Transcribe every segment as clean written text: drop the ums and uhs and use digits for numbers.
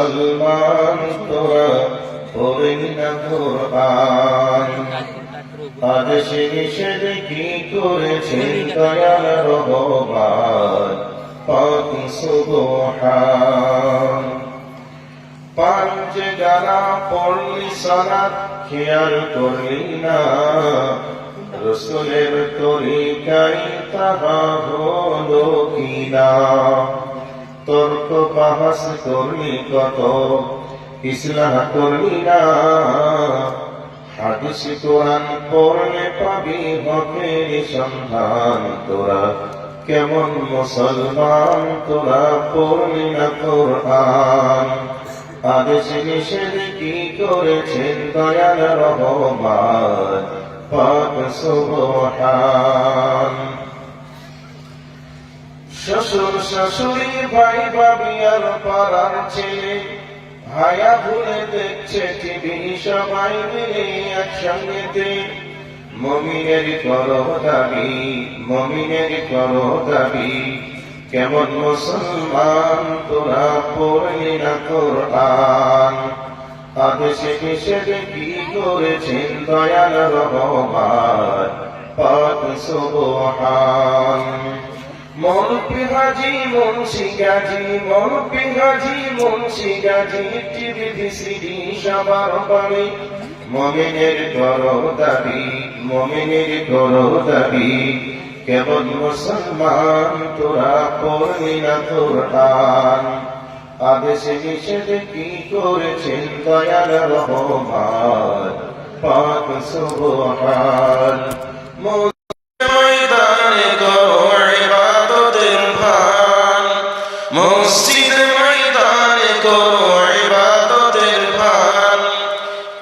মুসলমান তোরা পড়ি না কোরআন। আদেশ নিষেধ কি করেছেন দয়াল রহমান পাক সুবহান। পাঁচ গানা পড়লি সালাত খেয়াল করলি না, রসুলের তরিকায় তাহা হলো কিনা। তর্ক বাহাস করলি কত, ইসলাম করলি না। হাদিস কোরআন পড়লে পাবি হকের সন্ধান। তোরা কেমন মুসলমান, তোরা পড়লি না কোরআন। আদেশ নিষেধ কি করেছেন দয়াল রহমান পাক সুবহান। শ্বশুর শাশুড়ি ভাই ভাবি আর পাড়ার ছেলে ভায়া ভুলে দেখছে টিভি সবাই মিলে একসঙ্গেতে। মুমিনের করো দাবি, মুমিনের করো দাবি। কেমন মুসলমান, তোরা পড়লি না কোরআন। আদেশ নিষেধ কি করেছেন দয়াল রহমান পাক সুবহান। মৌলভী হাজী মুন্সি গাজী, মৌলভী হাজী মুন্সি গাজী, টিভি ভিসিডি সবার বাড়ি। মুমিনের করো দাবি, মুমিনের করো দাবি। কেবল মুসলমান, তোরা পড়লি না কোরআন। আদেশ নিষেধ কি করেছেন দয়াল রহমান পাক সুবহান। ময়দানে করো ইবাদতের ভান, মসজিদ ময়দানে করো ইবাদতের ভান।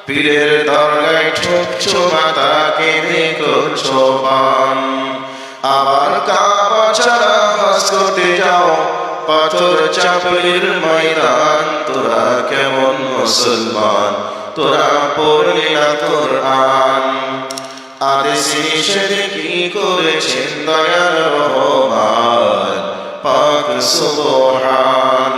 পীরের দরগায় ঠুকছো মাথা কেঁদে করছো পান। আবার কাবা ছাড়া হজ করতে যাও পাথর চাপের ময়দান। তোরা কেমন মুসলমান, তোরা পড়লি না কোরআন। আদেশ নিষেধ কি করেছেন দয়াল রহমান পাক সুবহান।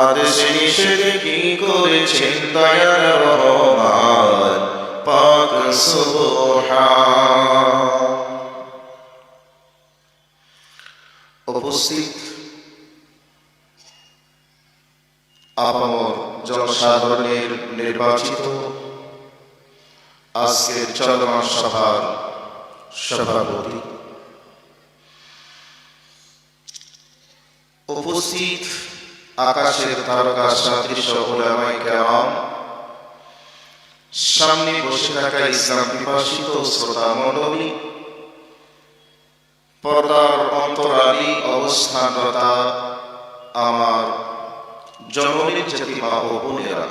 আদেশ নিষেধ কি করেছেন দয়াল রহমান পাক সুবহান। উপস্থিত আপামর জনসাধারণের নির্বাচিত আজকের চলমান সভার সভাপতি, উপস্থিত আকাশের তারকা সদৃশ উলামায়ে কেরাম, সামনে বসে থাকা ইসলাম পিপাসিত শ্রোতা মণ্ডলী, পর্দার অন্তরালী অবস্থানরতা আমার জননীর জাতি মা ও বোনেরা,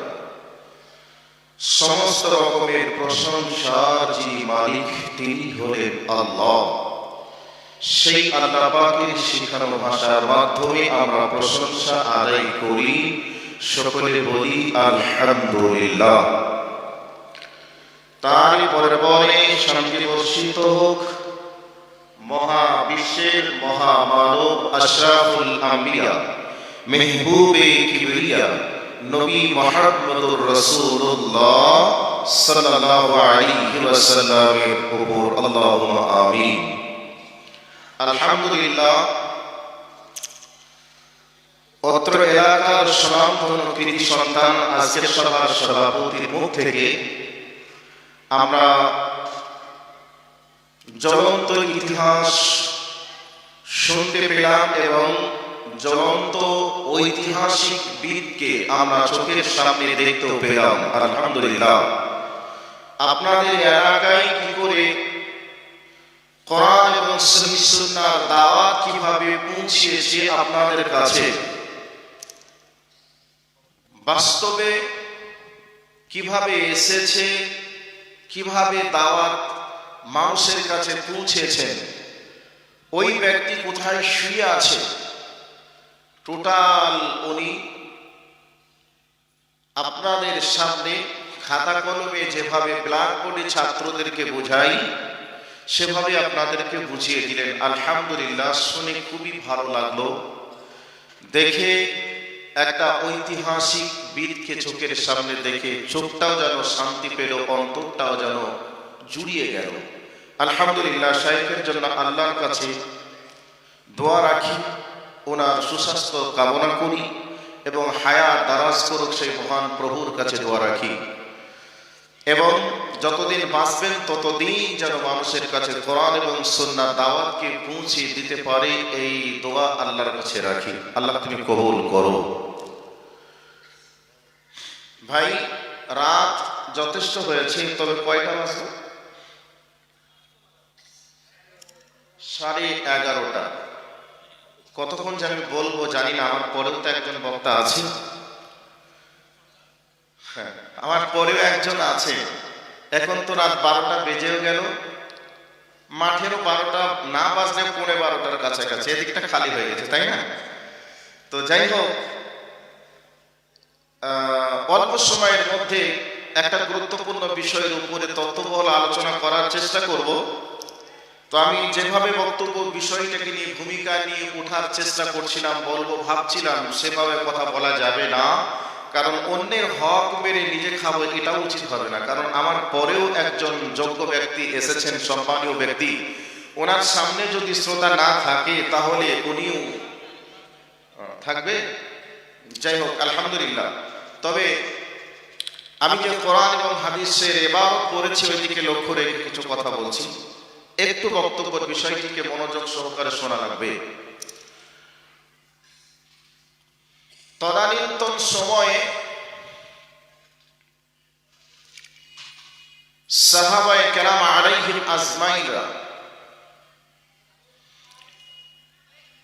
সমস্ত রকমের প্রশংসার যিনি মালিক তিনি হলেন আল্লাহ। সেই আল্লাহ পাকের শিখানো ভাষার মাধ্যমে আমরা প্রশংসা আদায় করি, সকলে বলি আলহামদুলিল্লাহ। তারই পরে শান্তি বর্ষিত হোক মহাবিশ্বের মহামানব আশরাফুল আম্বিয়া মেহবুবে কিবরিয়া নবী মুহাম্মদুর রাসূলুল্লাহ সাল্লাল্লাহু আলাইহি ওয়াসাল্লামের উপর আল্লাহুম্মা আমিন। আলহামদুলিল্লাহ। অত্র এলাকার স্বনামধন্য কৃতি সন্তান আজকের সভার সভাপতির মুখ থেকে আমরা জ্বলন্ত ইতিহাস শুনতে পেলাম এবং জ্বলন্ত ঐতিহাসিক বীরকে আমরা চোখের সামনে দেখতে পেলাম। আলহামদুলিল্লাহ। আপনাদের এলাকায় কি করে কোরআন এবং সহিহ সুন্নাহর দাওয়াত কিভাবে পৌঁছেছে আপনাদের কাছে, বাস্তবে কিভাবে এসেছে, কিভাবে দাওয়াত মানুষের কাছে পৌঁছেছেন, ওই ব্যক্তি কোথায় শুয়ে আছে, টোটাল উনি আপনাদের সামনে খাতা কলমে যেভাবে ব্ল্যাকবোর্ডে ছাত্রদেরকে বোঝাই সেভাবে আপনাদেরকে বুঝিয়ে দিলেন। আলহামদুলিল্লাহ। শুনে খুবই ভালো লাগলো, দেখে একটা ঐতিহাসিক বীরকে চোখের সামনে দেখে চোখটাও যেন শান্তি পেল, অন্তরটাও যেন জুড়িয়ে গেল। আলহামদুলিল্লাহ, শাইখের জন্য আল্লাহর কাছে দোয়া রাখি, ওনার সুস্বাস্থ্য কামনা করি এবং হায়াত দারাজ করুক সেই মহান প্রভুর কাছে দোয়া রাখি, এবং যতদিন বাঁচবেন ততদিন যেন মানুষের কাছে কোরআন এবং সুন্নাহ দাওয়াতকে পৌঁছে দিতে পারে, এই দোয়া আল্লাহর কাছে রাখি। আল্লাহ তুমি কবুল করো। ভাই, রাত যথেষ্ট হয়েছে, তবে কয়টা বাজে? 11:30। কতক্ষণ যে আমি বলবো জানি না, আমার পরেও তো একজন বক্তা আছে। হ্যাঁ, আমার পরেও একজন আছে। এখন তো রাত 12টা বেজেও গেল, মাঠেরও 12টা না বাজলে 11:15টার কাছাকাছি, এদিকটা খালি হয়ে গেছে, তাই না? তো যাই হোক, অল্প সময়ের মধ্যে একটা গুরুত্বপূর্ণ বিষয়ের উপরে তত্ত্ববহুল আলোচনা করার চেষ্টা করব। তো আমি যেভাবে বক্তব্য বিষয়টাকে নিয়ে ভূমিকা নিয়ে ওঠার চেষ্টা করছিলাম, বলবো ভাবছিলাম, সেভাবে কথা বলা যাবে না, কারণ অন্যের হক মেরে নিজে খাবো এটাও উচিত হবে না। কারণ আমার পরেও একজন যোগ্য ব্যক্তি এসেছেন, সম্মানীয় ব্যক্তি, ওনার সামনে যদি শ্রোতা না থাকে তাহলে উনিও থাকবে। যাই হোক, আলহামদুলিল্লাহ। তবে আমি যে কোরআন এবং হাদিসের ইবারত পড়েছি ওইদিকে লক্ষ্য রেখে কিছু কথা বলছি। একটু বক্তব্যের বিষয়টিকে মনোযোগ সহকারে শোনা লাগবে। তদানীন্তন সময়ে সাহাবায়ে কেরাম আলাইহিম আজমাইনরা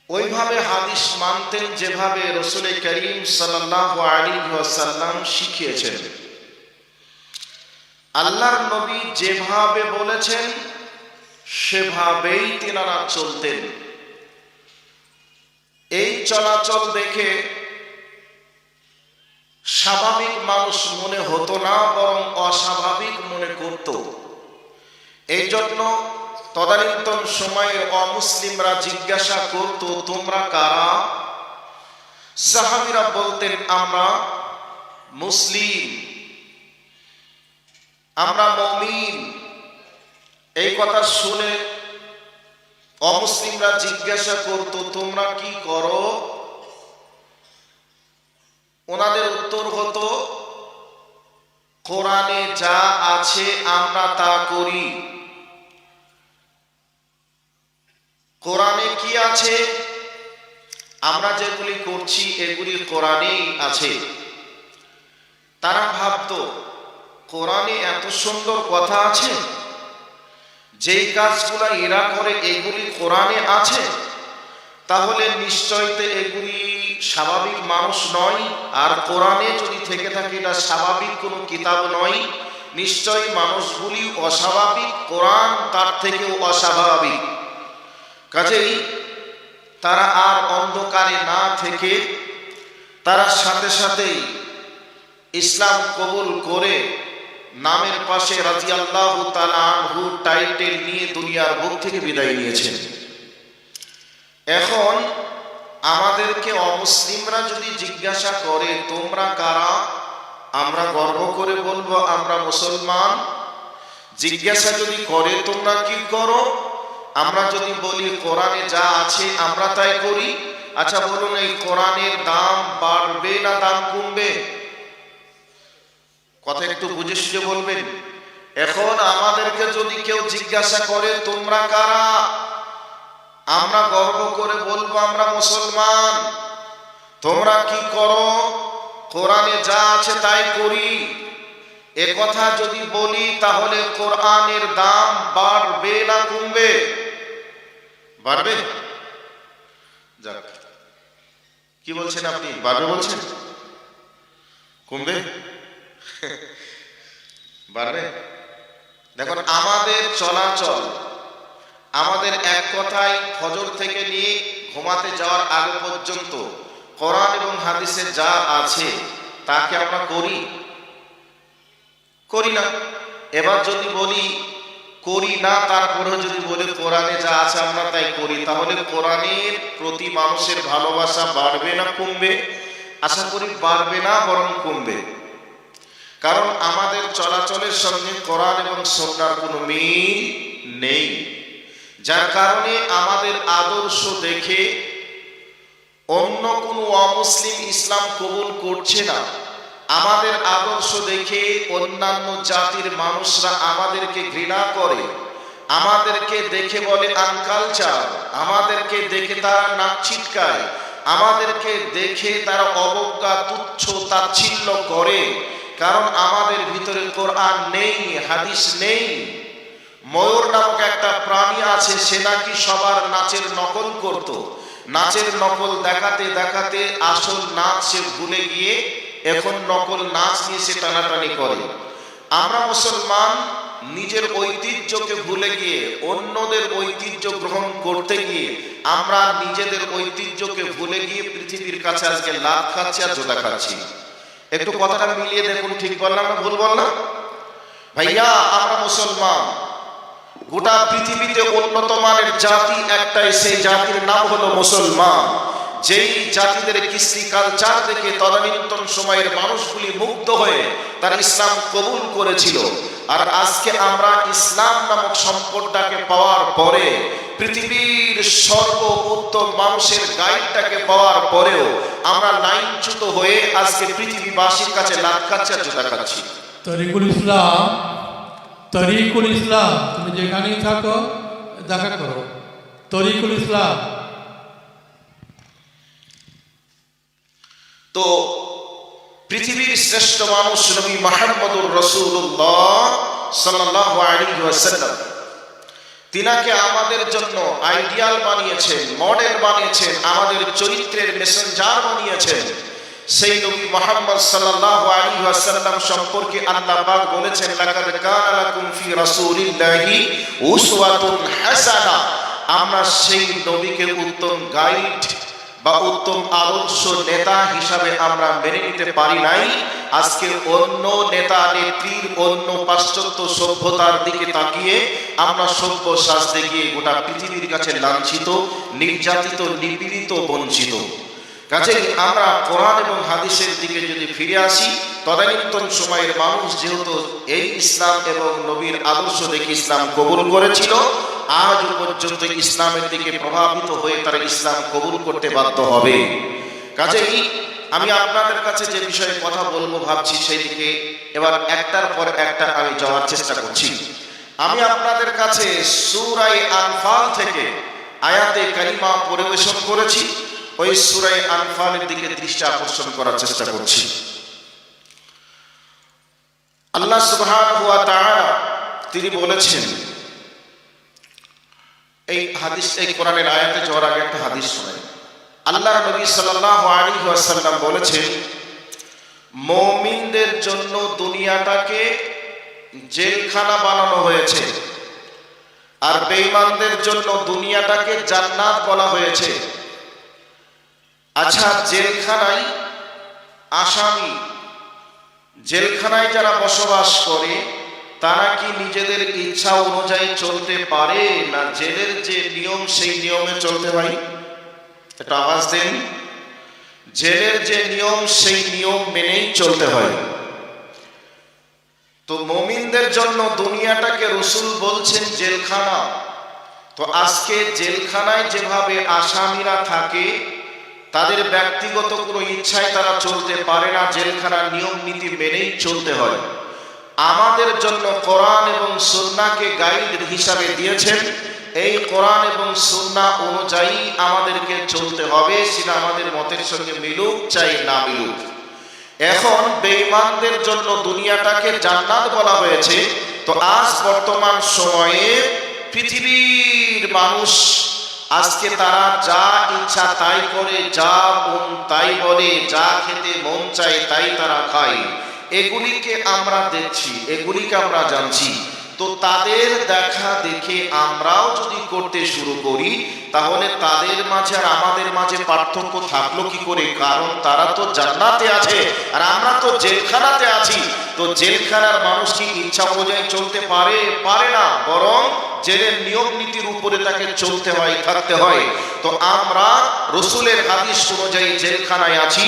ওইভাবে হাদিস মানতেন যেভাবে রাসূল করিম সাল্লাল্লাহু আলাইহি ওয়াসাল্লাম শিখিয়েছেন। আল্লাহর নবী যেভাবে বলেছেন সেভাবেই তিনারা চলতেন। এই চলাচল দেখে স্বাভাবিক মানুষ মনে হতো না, বরং অস্বাভাবিক মনে করত। এই জন্য তদানীন্তন সময়ের অমুসলিমরা জিজ্ঞাসা করত, তোমরা কারা? সাহাবীরা বলতেন, আমরা মুসলিম, আমরা মুমিন। এই কথা শুনে অমুসলিমরা জিজ্ঞাসা করত, তোমরা কি করো? ওনাদের উত্তর হতো, কোরআনে যা আছে আমরা তা করি। কোরআনে কি আছে? আমরা যেগুলি করছি এগুলি কোরআনেই আছে। তারা ভাবতো, কোরআনে এত সুন্দর কথা আছে, যেই কাজগুলা এরা করে এগুলি কোরআনে আছে, তাহলে নিশ্চয় তো এগুলি স্বাভাবিক মানুষ নয়। আর কোরআনে যদি থেকে থাকে এটা স্বাভাবিক কোনো কিতাব নয়, নিশ্চয় মানুষগুলি অস্বাভাবিক, কোরআন তার থেকেও অস্বাভাবিক। কাজেই তারা আর অন্ধকারে না থেকে তারা সাথে সাথেই ইসলাম কবুল করে নামের পাশে রাদিয়াল্লাহু তাআলা আনহু টাইটেল নিয়ে দুনিয়ার বুক থেকে বিদায় নিয়েছেন। এখন আমাদেরকে অমুসলিমরা যদি জিজ্ঞাসা করে, তোমরা কারা? আমরা গর্ব করে বলবো, আমরা মুসলমান। জিজ্ঞাসা যদি করে, তোমরা কি করো? আমরা যদি বলি, কোরআনে যা আছে আমরা তাই করি। আচ্ছা বলুন, এই কোরআনের দাম বাড়বে না দাম কমবে? কথা একটু বুঝে সুঝে বলবেন। এখন আমাদেরকে যদি কেউ জিজ্ঞাসা করে, তোমরা কারা? আমরা গর্ব করে বলবো, আমরা মুসলমান। তোমরা কি করো? কোরআনে যা আছে তাই করি। এ কথা যদি বলি তাহলে কোরআনের দাম বাড়বে না কমবে? বাড়বে। যাক, কি বলছেন আপনি? বাড়বে বলছেন? কমবে? বাড়বে। দেখুন, আমাদের চলাচল, আমাদের এক কথায় ফজর থেকে নিয়ে ঘুমাতে যাওয়ার আগে পর্যন্ত কোরআন এবং হাদিসে যা আছে তাকে আমরা করি? করি না। এবার যদি বলি করি না, তারপরেও যদি বলি কোরআনে যা আছে আমরা তাই করি, তাহলে কোরআনের প্রতি মানুষের ভালোবাসা বাড়বে না কমবে? আশা করি বাড়বে না, বরং কমবে। কারণ আমাদের চলাচলের সঙ্গে কোরআন এবং সুন্নাহর কোনো মিল নেই, যার কারণে আমাদের আদর্শ দেখে অন্য কোনো অমুসলিম ইসলাম কবুল করছে না। আমাদের আদর্শ দেখে অন্যান্য জাতির মানুষরা আমাদেরকে ঘৃণা করে, আমাদেরকে দেখে বলে আনকালচার, আমাদেরকে দেখে তারা নাক ছিটকায়, আমাদেরকে দেখে তারা অবজ্ঞা তুচ্ছ তাচ্ছিল্য করে। কারণ আমাদের ভিতরে কোরআন নেই, হাদিস নেই। ময়ূর নামক একটা প্রাণী আছে, সে নাকি সবার নাচের নকল করত। নাচের নকল দেখাতে দেখাতে আসল নাচ সে ভুলে গিয়ে এখন নকল নাচ নিয়ে সে টানাটানি করে। আমরা মুসলমান নিজের ঐতিহ্যকে ভুলে গিয়ে অন্যদের ঐতিহ্য গ্রহণ করতে গিয়ে আমরা নিজেদের ঐতিহ্যকে ভুলে গিয়ে পৃথিবীর কাছে আজকে লাত খাচ্ছি আর জোতা খাচ্ছি। একটু কথাটা মিলিয়ে দেখুন, ঠিক বললাম না ভুল বললাম? ভাইয়া, আমরা মুসলমান, গোটা পৃথিবীতে উন্নত মানের জাতি একটাই, সেই জাতির নাম হলো মুসলমান। যেই জাতিদের কৃষ্টি কালচার দেখে তদানীন্তন সময়ের মানুষগুলি মুগ্ধ হয়ে তারা ইসলাম কবুল করেছিল। আর আজকে আমরা ইসলাম নামক সম্পদটাকে পাওয়ার পরে, পৃথিবীর সর্ব উত্তম মানুষের গাইডটাকে পাওয়ার পরেও আমরা লাইনচ্যুত হয়ে আজকে পৃথিবীবাসীর কাছে লাত খাচ্ছি আর জুতা খাচ্ছি। তরিকুল ইসলাম, তুমি যেখানেই থাকো দেখা করো। তরিকুল ইসলাম। তো পৃথিবীর শ্রেষ্ঠ মানুষ নবী মুহাম্মদুর রাসূলুল্লাহ সাল্লাল্লাহু আলাইহি ওয়াসাল্লাম, তিনাকে আমাদের জন্য আইডিয়াল বানিয়েছেন, মডেল বানিয়েছেন, আমাদের চরিত্রের মেসেঞ্জার বানিয়েছেন। সেই নবী মুহাম্মদ সাল্লাল্লাহু আলাইহি ওয়াসাল্লাম সম্পর্কে আল্লাহ পাক বলেছেন, লাকাদ কানা লাকুম ফি রাসূলিল্লাহি উসওয়াতুন হাসানাহ। আমরা সেই নবীকে উত্তম গাইড বা উত্তম আদর্শ নেতা হিসাবে আমরা মেনে নিতে পারি নাই। আজকে অন্য নেতা নেত্রীর, অন্য পাশ্চাত্য সভ্যতার দিকে তাকিয়ে আমরা সভ্য সাজতে গিয়ে গোটা পৃথিবীর কাছে লাঞ্ছিত, নির্যাতিত, নিপীড়িত, বঞ্চিত। কাজেই আমরা কোরআন এবং হাদিসের দিকে যদি ফিরে আসি, তদানীন্তন সময়ের মানুষ যেহেতু এই ইসলাম এবং নবীর আদর্শ দেখে ইসলাম কবুল করেছিল, আজ পর্যন্ত ইসলামের দিকে প্রভাবিত হয়ে তারা ইসলাম কবুল করতে বাধ্য হবে। কাজেই আমি আপনাদের কাছে যে বিষয়ে কথা বলবো ভাবছি, সেই দিকে এবার একটার পর একটা আমি যাওয়ার চেষ্টা করছি। আমি আপনাদের কাছে সূরা আনফাল থেকে আয়াতে কারিমা পরিবেশন করেছি। ওই সূরা আনফালের দিকে দৃষ্টি আকর্ষণ করার চেষ্টা করছি। আল্লাহ সুবহানাহু ওয়া তাআলা তিনি বলেছেন, এই হাদিস, এই কোরআনের আয়াতে যাওয়ার আগে একটা হাদিস শোনাই। আল্লাহর নবী সাল্লাল্লাহু আলাইহি ওয়াসাল্লাম বলেছেন, মুমিনদের জন্য দুনিয়াটাকে জেলখানা বানানো হয়েছে, আর বেঈমানদের জন্য দুনিয়াটাকে জান্নাত বলা হয়েছে। আচ্ছা, জেলখানায় আসামি, জেলখানায় যারা বসবাস করে তারা কি নিজেদের ইচ্ছা অনুযায়ী চলতে পারে, না জেলের যে নিয়ম সেই নিয়মে চলতে হয়? একটা আওয়াজ দেন। জেলের যে নিয়ম সেই নিয়ম মেনেই চলতে হয়। তো মুমিনদের জন্য দুনিয়াটাকে রাসূল বলছেন জেলখানা। তো আজকে জেলখানায় যেভাবে আসামিরা থাকে, তাদের ব্যক্তিগত কোনো ইচ্ছায় তারা চলতে পারে না, জেলখানার নিয়ম নীতি মেনেই চলতে হয়। আমাদের জন্য কোরআন এবং সুন্নাহকে গাইড হিসাবে দিয়েছেন। এই কোরআন এবং সুন্নাহ অনুযায়ী আমাদেরকে চলতে হবে, সেটা আমাদের মতের সঙ্গে মিলুক চাই না মিলুক। এখন বেঈমানদের জন্য দুনিয়াটাকে জান্নাত বলা হয়েছে। তো আজ বর্তমান সময়ে পৃথিবীর মানুষ আজকে তারা যা ইচ্ছা তাই করে, যা মন তাই বলে, যা খেতে মন চায় তাই তারা খায়। এগুলিকে আমরা দেখছি, এগুলিকে আমরা জানছি। তো তাদের দেখা দেখে আমরাও যদি করতে শুরু করি, তাহলে তাদের মাঝে আর আমাদের মাঝে পার্থক্য থাকলো কি করে? কারণ তারা তো জান্নাতে আছে আর আমরা তো জেলখানাতে আছি। তো জেলখানার মানুষ কি ইচ্ছা অনুযায়ী চলতে পারে? পারে না, বরং জেলের নিয়ম নীতির উপরে তাকে চলতে হয়, থাকতে হয়। তো আমরা রসুলের হাদিস অনুযায়ী জেলখানায় আছি,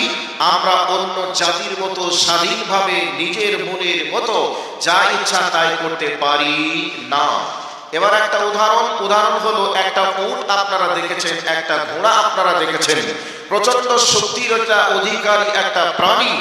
আমরা অন্য জাতির মতো স্বাধীনভাবে নিজের মনের মতো যা ইচ্ছা তাই করতে পারি না। এবার একটা উদাহরণ হলো, একটা উট আপনারা দেখেছেন, একটা ঘোড়া আপনারা দেখেছেন, প্রচন্ড শক্তির একটা অধিকারী একটা প্রাণী।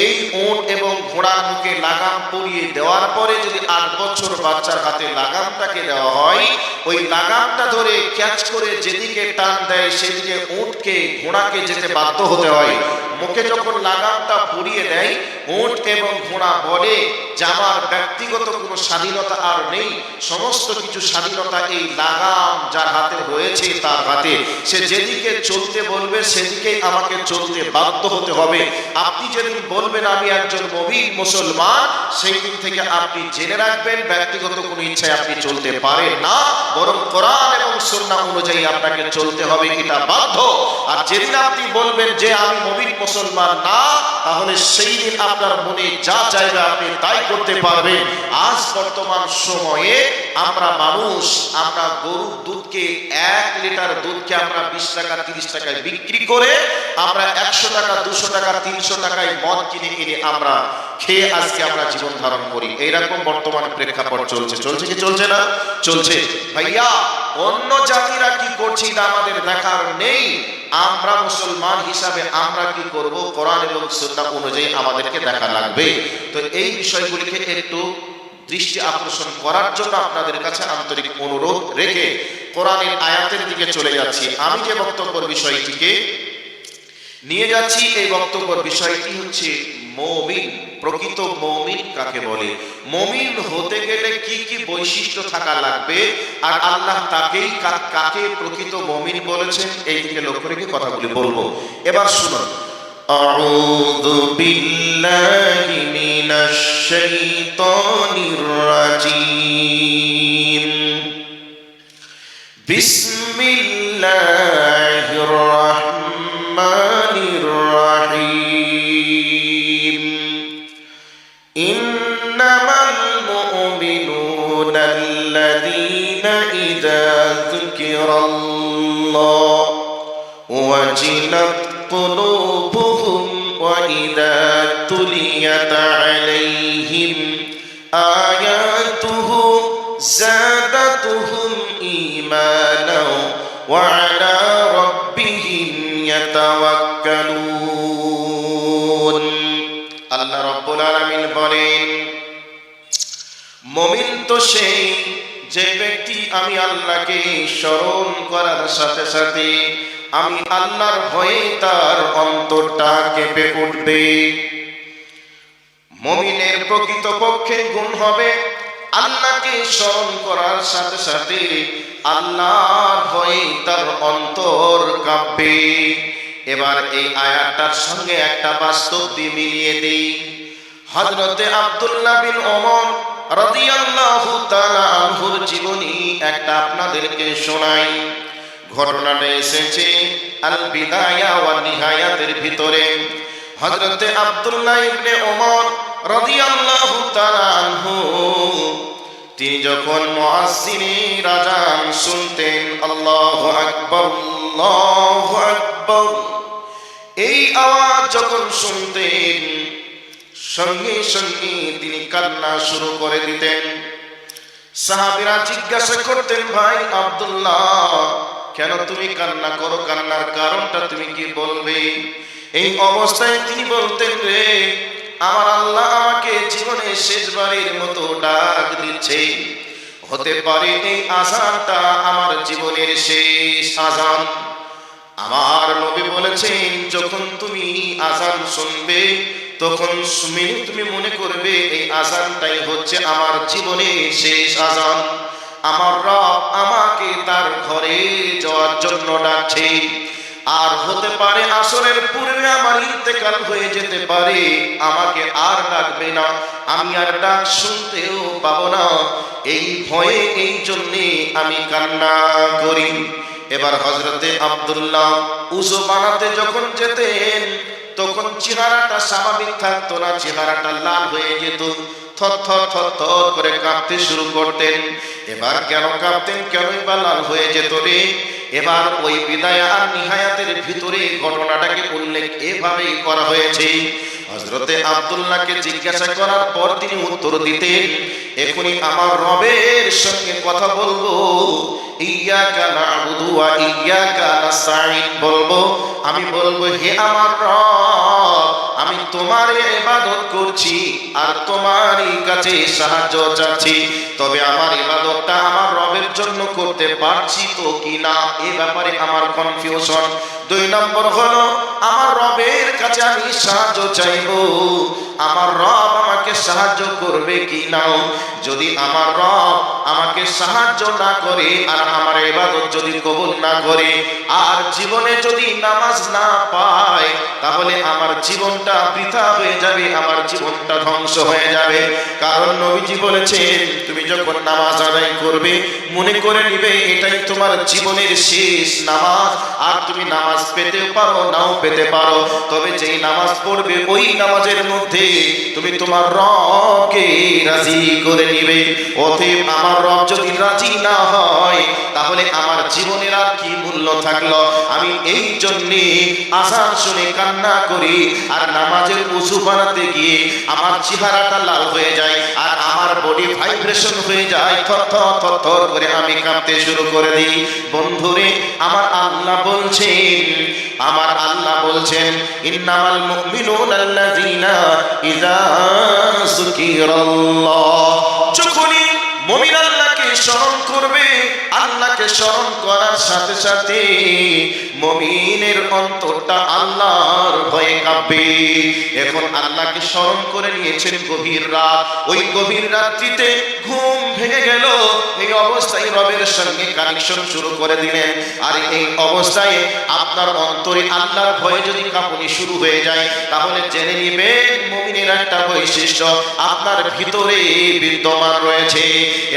এই উট এবং ঘোড়ার মুখে লাগাম পরিয়ে দেওয়ার পরে যদি 8 বছর বাচ্চার হাতে লাগামটাকে দেওয়া হয়, ওই লাগামটা ধরে ক্যাচ করে যেদিকে টান দেয় সেদিকে উটকে ঘোড়াকে যেতে বাধ্য হতে হয়। মুখে যখন লাগামটা পরিয়ে দেয়, উট এবং ঘোড়া বলে যে আমার ব্যক্তিগত কোনো স্বাধীনতা আর নেই, সমস্ত কিছু স্বাধীনতা এই লাগাম যার হাতে রয়েছে তার হাতে, সে যেদিকে চলতে বলবে সেদিকেই আমাকে চলতে বাধ্য হতে হবে। আপনি যেদিন বলবেন আমি একজন মুমিন মুসলমান, সেই দিন থেকে আপনি জেনে রাখবেন ব্যক্তিগত কোনো ইচ্ছায় আপনি চলতে পারেন না, বরং কোরআন এবং সুন্নাহ অনুযায়ী আপনাকে চলতে হবে, এটা বাধ্য। আর যেদিন আপনি বলবেন যে আমি মুমিন মুসলমান না, তাহলে সেই দিন আপনার মনে যা চাইবে আপনি তাই করতে পারবেন। আজ বর্তমান সময়ে আমরা মানুষ, আমরা গরুর দুধকে 1 লিটার দুধকে আমরা 20 টাকা 30 টাকায় বিক্রি করে আমরা 100 টাকা 200 টাকা 300 টাকায় মদ কিনে এনে আমরা খেয়ে আজকে আমরা জীবন ধারণ করি। এইরকম বর্তমান প্রেক্ষাপট চলছে। চলছে কি চলছে না? চলছে। ভাইয়া, অন্য জাতিরা কি করছে এটা আমাদের দেখার নেই। আমরা মুসলমান হিসাবে আমরা কি করব? কোরআন এবং সুন্নাহ অনুযায়ী আমাদেরকে দেখা লাগবে। তো এই বিষয়গুলিকে একটু দৃষ্টি আকর্ষণ করার জন্য আপনাদের কাছে আন্তরিক অনুরোধ রেখে কোরআনের আয়াতের দিকে চলে যাচ্ছি। আমি যে বক্তব্যের বিষয়টিকে নিয়ে যাচ্ছি, এই বক্তব্যের বিষয়টি হচ্ছে মুমিন। প্রকৃত মুমিন কাকে বলে? মুমিন হতে গেলে কি কি বৈশিষ্ট্য থাকা লাগবে, আর আল্লাহ তাকেই কাকে প্রকৃত মুমিন বলেছেন, এই দিকে লক্ষ্য রেখে কথাগুলি বলবো। এবার শুনুন। আউযু বিল্লাহি মিনাশ শাইতানির রাজীম। বিসমিল্লাহির রাহমানির রাহিম। ইন্নামাল মুমিনুনা আল্লাযীনা ইযা যুকিরাল্লাহু ওয়াজিলাত قلوبهم وإذا تليت عليهم آياته زادتهم إيمانا وعلى ربهم يتوكلون। আল্লাহ রাব্বুল আলামিন বলেন, মুমিন তো সেই যে ব্যক্তি আমি আল্লাহকে স্মরণ করার সাথে সাথে আমি আল্লাহর ভয়ে তার অন্তরটা কেঁপে উঠবে। মুমিনের প্রকৃতপক্ষে গুণ হবে আল্লাহকে স্মরণ করার সাথে সাথে আল্লাহর ভয়ে তার অন্তর কাঁপবে। এবার এই আয়াতটার সঙ্গে একটা বাস্তব দিয়ে মিলিয়ে দেই। হযরতে আব্দুল্লাহ বিন ওমর রাদিয়াল্লাহু তাআলা আনহুর জীবনী একটা আপনাদেরকে শোনাই। ঘটনাটা এসেছে আল বিদায়া ওয়া নিহায়াতের ভিতরে। হযরতে আব্দুল্লাহ ইবনে ওমর রাদিয়াল্লাহু তাআলা আনহু তিনি যখন মুয়াজ্জিনের আযান শুনতেন, আল্লাহু আকবার আল্লাহু আকবার, এই আওয়াজ যখন শুনতেন সঙ্গে সঙ্গে তিনি কান্না শুরু করে দিতেন। সাহাবীরা জিজ্ঞাসা করতেন, ভাই আব্দুল্লাহ কেন তুমি কান্না করো? কান্নার কারণটা তুমি কি বলবে? এই অবস্থায় তিনি বলতেন, রে আমার আল্লাহ আমাকে জীবনে শেষবারের মতো ডাক দিচ্ছে, হতে পারে এই আযানটা আমার জীবনের শেষ আযান। আমার নবী বলেছেন, যখন তুমি আযান শুনবে তখন তুমি মনে করবে এই আযানটাই হচ্ছে আমার জীবনের শেষ আযান। আমার রব আমাকে তার ঘরে যাওয়ার জন্য ডাকছে। আর হতে পারে আসরের পূর্বে আমার ইন্তেকাল হয়ে যেতে পারে, আমাকে আর ডাকবে না, আমি আর ডাক শুনতেও পাবো না। এই ভয়ে, এই জন্যে আমি কান্না করি। এবার হযরতে আব্দুল্লাহ উযু বানাতে যখন যেতেন, তখন চেহারাটা স্বাভাবিক থাকতো না, চেহারাটা লাল হয়ে যেত, থরথর থরথর করে কাঁপতে শুরু করতেন। এবার কেন কাঁপতেন, কেনই বা লাল হয়ে যেত রে? এবার ওই বিদায়া আর নিহায়াতের ভিতরে ঘটনাটাকে উল্লেখ এভাবেই করা হয়েছে। হযরতে আব্দুল্লাহকে জিজ্ঞাসা করার পর তিনি উত্তর দিতেন, এখনই আমার রবের সঙ্গে কথা বলবো, ইয়্যাকা না'বুদু ওয়া ইয়্যাকা নাস্তাঈন বলবো। আমি বলবো, হে আমার রব, আমি তোমার ইবাদত করছি আর তোমারই কাছে সাহায্য চাচ্ছি, তবে আমার ইবাদতটা আমার রবের জন্য করতে পারছি তো কিনা এই ব্যাপারে আমার কনফিউশন। 2 নম্বর হলো, আমার রবের কাছে আমি সাহায্য চাইবো, আমার রব আমাকে সাহায্য করবে কি না। যদি আমার রব আমাকে সাহায্য না করে আর আমার ইবাদত যদি কবুল না করে আর জীবনে যদি নামাজ না পায়, তাহলে আমার জীবনটা বৃথা হয়ে যাবে, আমার জীবনটা ধ্বংস হয়ে যাবে। কারণ নবীজি বলেছেন, তুমি যখন নামাজ আদায় করবে মনে করে নিবে এটাই তোমার জীবনের শেষ নামাজ। আর তুমি নামাজ পেতেও পারো নাও পেতে পারো, তবে যেই নামাজ পড়বে ওই নামাজের মধ্যে তুমি তোমার রবকে রাজি করে নিবে। অতএব আমার রব যদি রাজি না হয় তাহলে আমার জীবনের আর কি মূল্য থাকলো? আমি এই জন্যে আযান শুনে কান্না করি আর নামাজের ওযু বানাতে গিয়ে আমার চেহারাটা লাল হয়ে যায় আর আমার বডি ভাইব্রেশন হয়ে যায়, থরথর থরথর করে আমি কাঁপতে শুরু করে দিই। বন্ধুরে, আমার আল্লাহ বলছেন ইন্নামাল মুমিনুনা আল্লাযীনা ইযা যুকিরাল্লাহ, যখনই মুমিন আল্লাহকে স্মরণ করবে, আল্লাহকে স্মরণ করার সাথে সাথে মুমিনের অন্তরটা আল্লাহর ভয়ে কাঁপবে। এখন আল্লাহকে স্মরণ করে নিয়েছেন গভীর রাত, ওই গভীর রাত্রিতে ঘুম ভেঙে গেল, এই অবস্থায় রবের সঙ্গে কানেকশন শুরু করে দিলেন। আর এই অবস্থায় আপনার অন্তরে আল্লাহর ভয়ে যদি কাঁপুনি শুরু হয়ে যায়, তাহলে জেনে নিবেন মুমিনের একটা বৈশিষ্ট্য আপনার ভিতরে বিদ্যমান রয়েছে।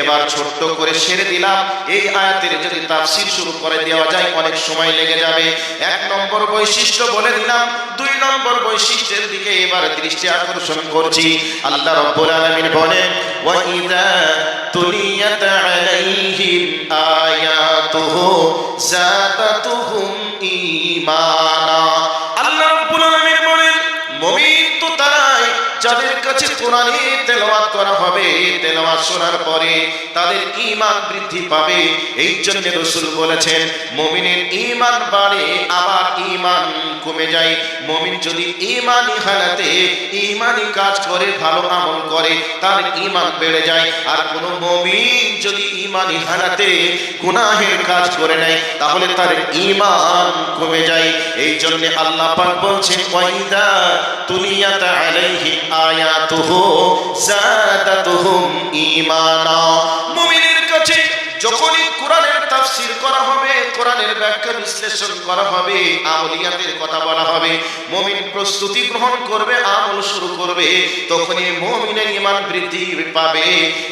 এবার ছোট্ট করে সেরে দিলাম, এই আয়াতের যদি তাফসীর শুরু করে দেওয়া যায় অনেক সময় লেগে যাবে। 1 নম্বর বৈশিষ্ট্য বলে দিলাম, 2 নম্বর বৈশিষ্ট্যের দিকে এবার দৃষ্টি আকর্ষণ করছি। আল্লাহ রাব্বুল আলামিন বলেন, ওয়া ইযা তুলিয়াত আলাইহিম আয়াতুহু যাদাতুহুম ঈমানা। আল্লাহ রাব্বুল আলামিন বলেন, মুমিন তো তারাই যাদের কাছে কোরআনে তেলাওয়াত করা হবে, তেলাওয়াত শোনার পরে তাদের ঈমান বৃদ্ধি পাবে। এই জন্য রাসূল বলেছেন, মুমিনের ঈমান বাড়ে আবার ঈমান কমে যায়। মুমিন যদি ঈমানি হালাতে ঈমানি কাজ করে, ভালো আমল করে, তার ঈমান বেড়ে যায়। আর কোন মুমিন যদি ঈমানি হালাতে গুনাহের কাজ করে নেয় তাহলে তার ঈমান কমে যায়। এই জন্য আল্লাহ পাক বলছেন, ওয়াইদা তুলিয়াত আলাইহিম আয়াতুহু যাদাতুহুম ঈমানা। মুমিনের কাছে যখনই কোরআনের তাফসীর করা হবে, কোরআনের ব্যাখ্যা বিশ্লেষণ করা হবে, আমলিয়াতের কথা বলা হবে, মুমিন প্রস্তুতি গ্রহণ করবে, আমল শুরু করবে, তখনই মুমিনের ঈমান বৃদ্ধি পাবে।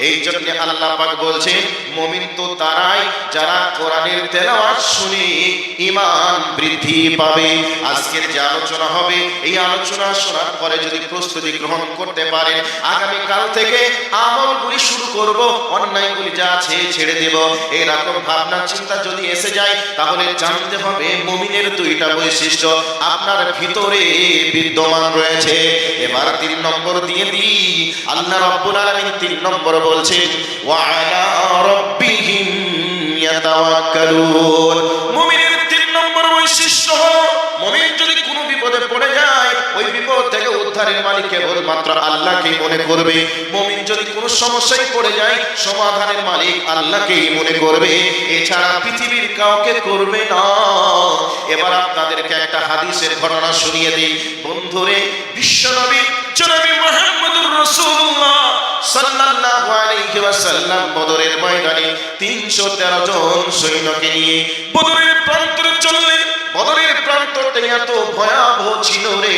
এই জন্য আল্লাহ পাক বলছেন, মুমিন তো তারাই যারা কোরআনের তেলাওয়াত শুনে ঈমান বৃদ্ধি পাবে। আজকের যে আলোচনা হবে, এই আলোচনা শোনার পরে যদি প্রস্তুতি গ্রহণ করতে পারেন, আগামী কাল থেকে আমলগুলি শুরু করব, অন্যায়গুলি যা আছে ছেড়ে দেব, এরকম ভাবনা চিন্তা যদি এসে যায়, তাহলে জানতে হবে মুমিনের 2টা বৈশিষ্ট্য আপনার ভিতরে বিদ্যমান রয়েছে। এবার 3 নম্বর দিয়ে দিই। আল্লাহ রাব্বুল আলামিন 3 নম্বর বলছেন, ওয়া আলা রাব্বিহিম ইয়াতাওয়াক্কালুন। মুমিনের 3 নম্বর বৈশিষ্ট্য হলো, মুমিন যদি কোনো বিপদে পড়ে যায়, ওই বিপদ থেকে উদ্ধারের মালিক কেবলমাত্র আল্লাহকেই মনে করবে। মুমিন যদি কোনো সমস্যায় পড়ে যায়, সমাধানের মালিক আল্লাহকেই মনে করবে, এছাড়া পৃথিবীর কাউকে করবে না। এবার আপনাদেরকে একটা হাদিসের ঘটনা শুনিয়ে দিই। বন্ধুরে, বিশ্বনবী জনাবে মুহাম্মদুর রাসূলুল্লাহ সাল্লাল্লাহু আলাইহি ওয়াসাল্লাম বদরের ময়দানে 313 জন সৈন্যকে নিয়ে বদরের প্রান্তরে চললেন। বদরের প্রান্তটা এত ভয়াবহ ছিল রে,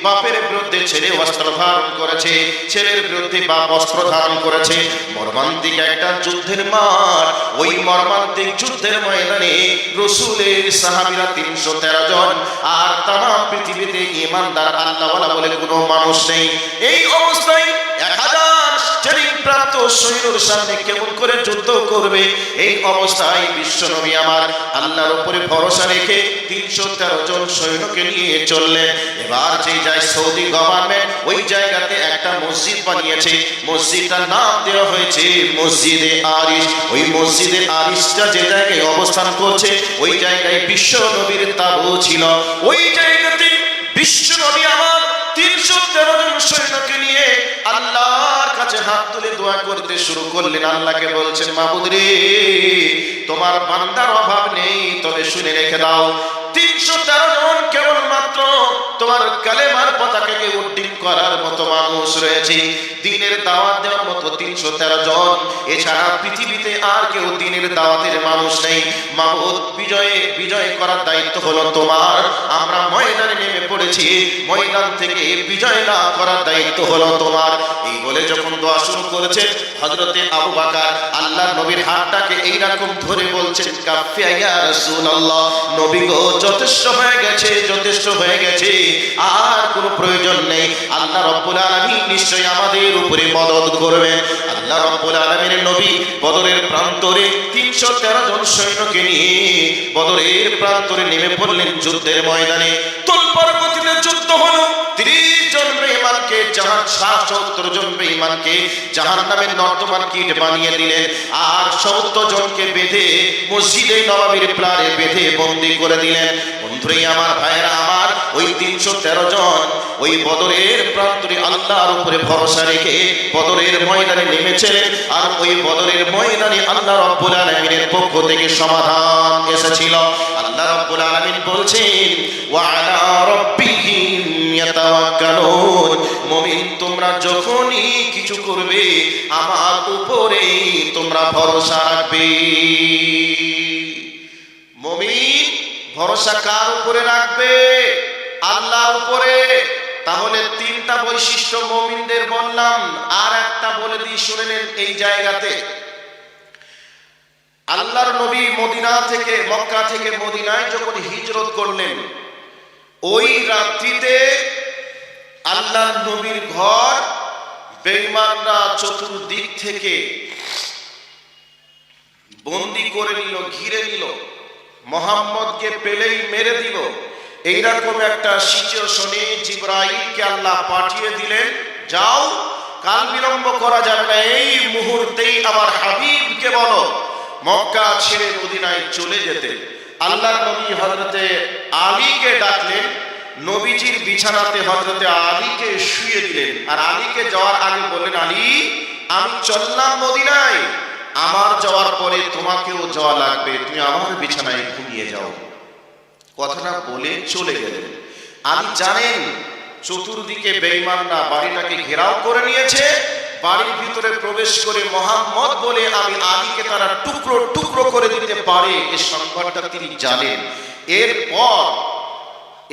বাপের বিরুদ্ধে ছেলে অস্ত্র ধারণ করেছে, ছেলের বিরুদ্ধে বাপ অস্ত্র ধারণ করেছে। মর্মান্তিক একটা যুদ্ধের মাঠ, ওই মর্মান্তিক যুদ্ধের ময়দানে রাসূলের সাহাবীরা 313 জন, আর তাম পৃথিবীতে ঈমানদার আল্লাহওয়ালা বলে কোনো মানুষ নেই। এই অবস্থায় 1000 ট্রেনিং প্রাপ্ত সৈন্যর সামনে কেমন করে যুদ্ধ করবে? এই অবস্থায় বিশ্বনবী আমার আল্লাহর উপরে ভরসা রেখে 313 জন সৈন্যকে নিয়ে চললেন। এবার যে যায় সৌদি গভর্নমেন্ট ওই জায়গাতে একটা মসজিদ বানিয়েছে, মসজিদটার নাম দেওয়া হয়েছে মসজিদে আরিশ। ওই মসজিদে আরিশটা যে জায়গায় অবস্থান করছে ওই জায়গায় বিশ্বনবীর তাবু ছিল। ওই জায়গাতে বিশ্বনবী আমার 313 জন সৈন্যকে নিয়ে আল্লাহর কাছে হাত তুলে দোয়া করতে শুরু করলেন। আল্লাহকে বলছেন, মাবুদ রে, তোমার বান্দার অভাব নেই, তবে শুনে রেখে দাও 313 জন কেবলমাত্র তোমার কালেমার পতাকাকে উড্ডীন করার মতো মানুষ রয়েছে, দ্বীনের দাওয়াত দেওয়ার মতো 313 জন, এছাড়া পৃথিবীতে আর কেউ দ্বীনের দাওয়াতের মানুষ নেই। মাবুদ, বিজয় করার দায়িত্ব হলো তোমার। আমরা ময়দানে নেমে পড়েছি, ময়দান থেকে বিজয় লাভ করার দায়িত্ব হলো তোমার। এই বলে যখন দোয়া শুরু করেছে হযরতে আবু বকর আল্লাহর নবীর হাতটাকে এইরকম ধরে বলছেন, কাফিয়া ইয়া রাসূলুল্লাহ, নবী গো, যথেষ্ট হয়ে গেছে, যথেষ্ট হয়ে গেছে, আর কোনো প্রয়োজন নেই। আল্লাহ রাব্বুল আলামিন নিশ্চয়ই আমাদের উপরে মদদ করবেন। আল্লাহ রাব্বুল আলামিনের নবী বদরের প্রান্তরে 313 জন সৈন্যকে নিয়ে বদরের প্রান্তরে নেমে পড়লেন যুদ্ধের ময়দানে। তোলপাড় গতিতে যুদ্ধ হলো। 30 জন বেঈমানকে 70 জন বেঈমানকে জাহান্নামের নর্দমার কীট বানিয়ে দিলেন, আর 70 জনকে বেঁধে মসজিদে নববীর প্রারে বেঁধে বন্দী করে দিলেন। বন্ধুরে আমার, ভাইরা আমার, ওই 313 জন ওই বদরের প্রান্তরে আল্লাহর উপরে ভরসা রেখে বদরের ময়দানে নেমেছিলেন। আর ওই বদরের ময়দানে আল্লাহ রাব্বুল আলামিনের পক্ষ থেকে সমাধান এসেছিল। আল্লাহ রাব্বুল আলামিন বলছেন, ওয়া আলা রাব্বিহিম ইয়াতাওয়াক্কালুন, মুমিন, তোমরা যখনই কিছু করবে আমার উপরেই তোমরা ভরসা রাখবে। মুমিন ভরসা কার উপরে রাখবে? আল্লাহর উপরে। তাহলে 3টা বৈশিষ্ট্য মুমিনদের বললাম, আর একটা বলে দিই, শুনে নেন। এই জায়গাতে আল্লাহর নবী মক্কা থেকে মদিনায় যখন হিজরত করলেন, ওই রাত্রিতে আল্লাহর নবীর ঘর বেঈমানরা চতুর্দিক থেকে বন্দী করে নিল, ঘিরে নিল, মুহাম্মদকে পেলেই মেরে দিল। এইরকম একটা সিচুয়েশনে জিবরাইলকে আল্লাহ পাঠিয়ে দিলেন, যাও, কাল বিলম্ব করা যাবে না, এই মুহূর্তেই আমার হাবিবকে বলো মক্কা ছেড়ে মদিনায় চলে যেতে। আল্লাহর নবী হযরতে আলীকে ডাকলেন, নবীজির বিছানাতে হযরতে আলীকে শুইয়ে দিলেন, আর আলীকে যাওয়ার আগে বললেন, আলী, আমি চললাম মদিনায়, আমার যাওয়ার পরে তোমাকেও যাওয়া লাগবে, তুমি আমার বিছানায় ঘুমিয়ে যাও। কথাটা বলে চলে গেলেন। আলী জানেন চতুর্দিকে বেঈমানরা বাড়িটাকে ঘেরাও করে নিয়েছে, বাড়ির ভিতরে প্রবেশ করে মুহাম্মদ বলে আমি আলীকে তারা টুকরো টুকরো করে দিতে পারে, এই সংবাদটা তিনি জানেন।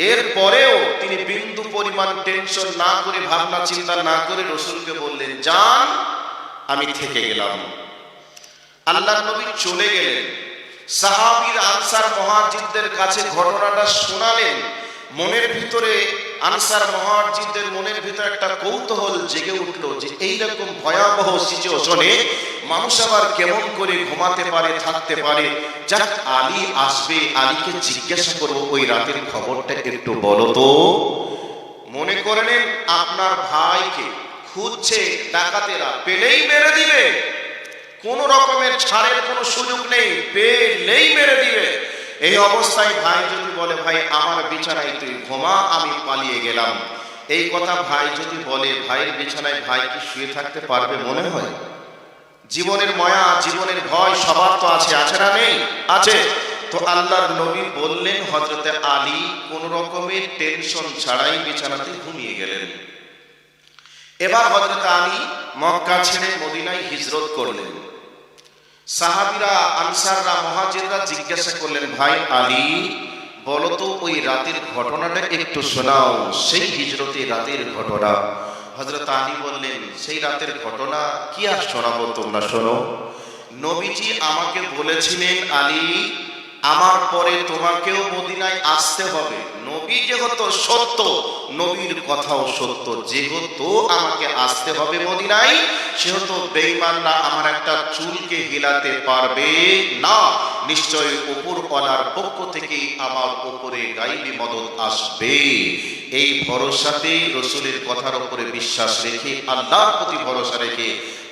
এরপরেও তিনি বিন্দু পরিমাণ টেনশন না করে, ভাবনা চিন্তা না করে রাসূলকে বললেন, যান, আমি থেকে গেলাম। আল্লাহর নবী চলে গেলেন। সাহাবীর আনসার মুহাজিরদের কাছে ঘটনাটা শোনালেন। মনের ভিতরে আনসার মুহাজিরদের মনের ভিতরে একটা কৌতূহল জেগে উঠলো যে এইরকম ভয়াবহ সিচুয়েশনে মানুষ আবার কেমন করে ঘুমাতে পারে, থাকতে পারে। যাক, আলী আসবে, আলীকে জিজ্ঞাসা করবো ওই রাতের খবরটা একটু বলো তো। মনে করে নেন আপনার ভাইকে খুঁজছে ডাকাতেরা, পেলেই মেরে দিবে, কোন রকমের ছাড়ের কোনো সুযোগ নেই, পেলেই মেরে দিবে। এই অবস্থায় ভাই যদি বলে, ভাই আমার বিছানায় তুই ঘুমা, আমি পালিয়ে গেলাম, এই কথা ভাই যদি বলে, ভাইয়ের বিছানায় ভাই কি শুয়ে থাকতে পারবে? মনে হয় জীবনের মায়া, জীবনের ভয় সবার তো আছে, আছে না নেই? আছে। তো আল্লাহর নবী বললেন, হযরতে আলী কোন রকমের টেনশন ছাড়াই বিছানাতে ঘুমিয়ে গেলেন। এবার হযরতে আলী মক্কা ছেড়ে মদিনায় হিজরত করলেন। সাহাবীরা, আনসাররা, মুহাজিররা জিজ্ঞাসা করলেন, ভাই আলী, বলো তো ওই রাতের ঘটনাটা একটু শোনাও, সেই হিজরতের রাতের ঘটনা। হযরত আলী বললেন, সেই রাতের ঘটনা কি আর শোনাবো, তোমরা শোনো। নবীজি আমাকে বলেছিলেন, আলী আমার পরে তোমাকেও মদিনায় আসতে হবে। নবী যেহেতু সত্য, নবীর কথাও সত্য, যেহেতু আমাকে আসতে হবে মদিনায়, সেহেতু বেঈমানরা আমার একটা চুলকে হিলাতে পারবে না। নিশ্চয় উপরওয়ালার পক্ষ থেকে আমার উপরে গায়বী মদদ আসবে। এই ভরসাতে, রসুলের কথার উপরে বিশ্বাস রেখে, আল্লাহর প্রতি ভরসা রেখে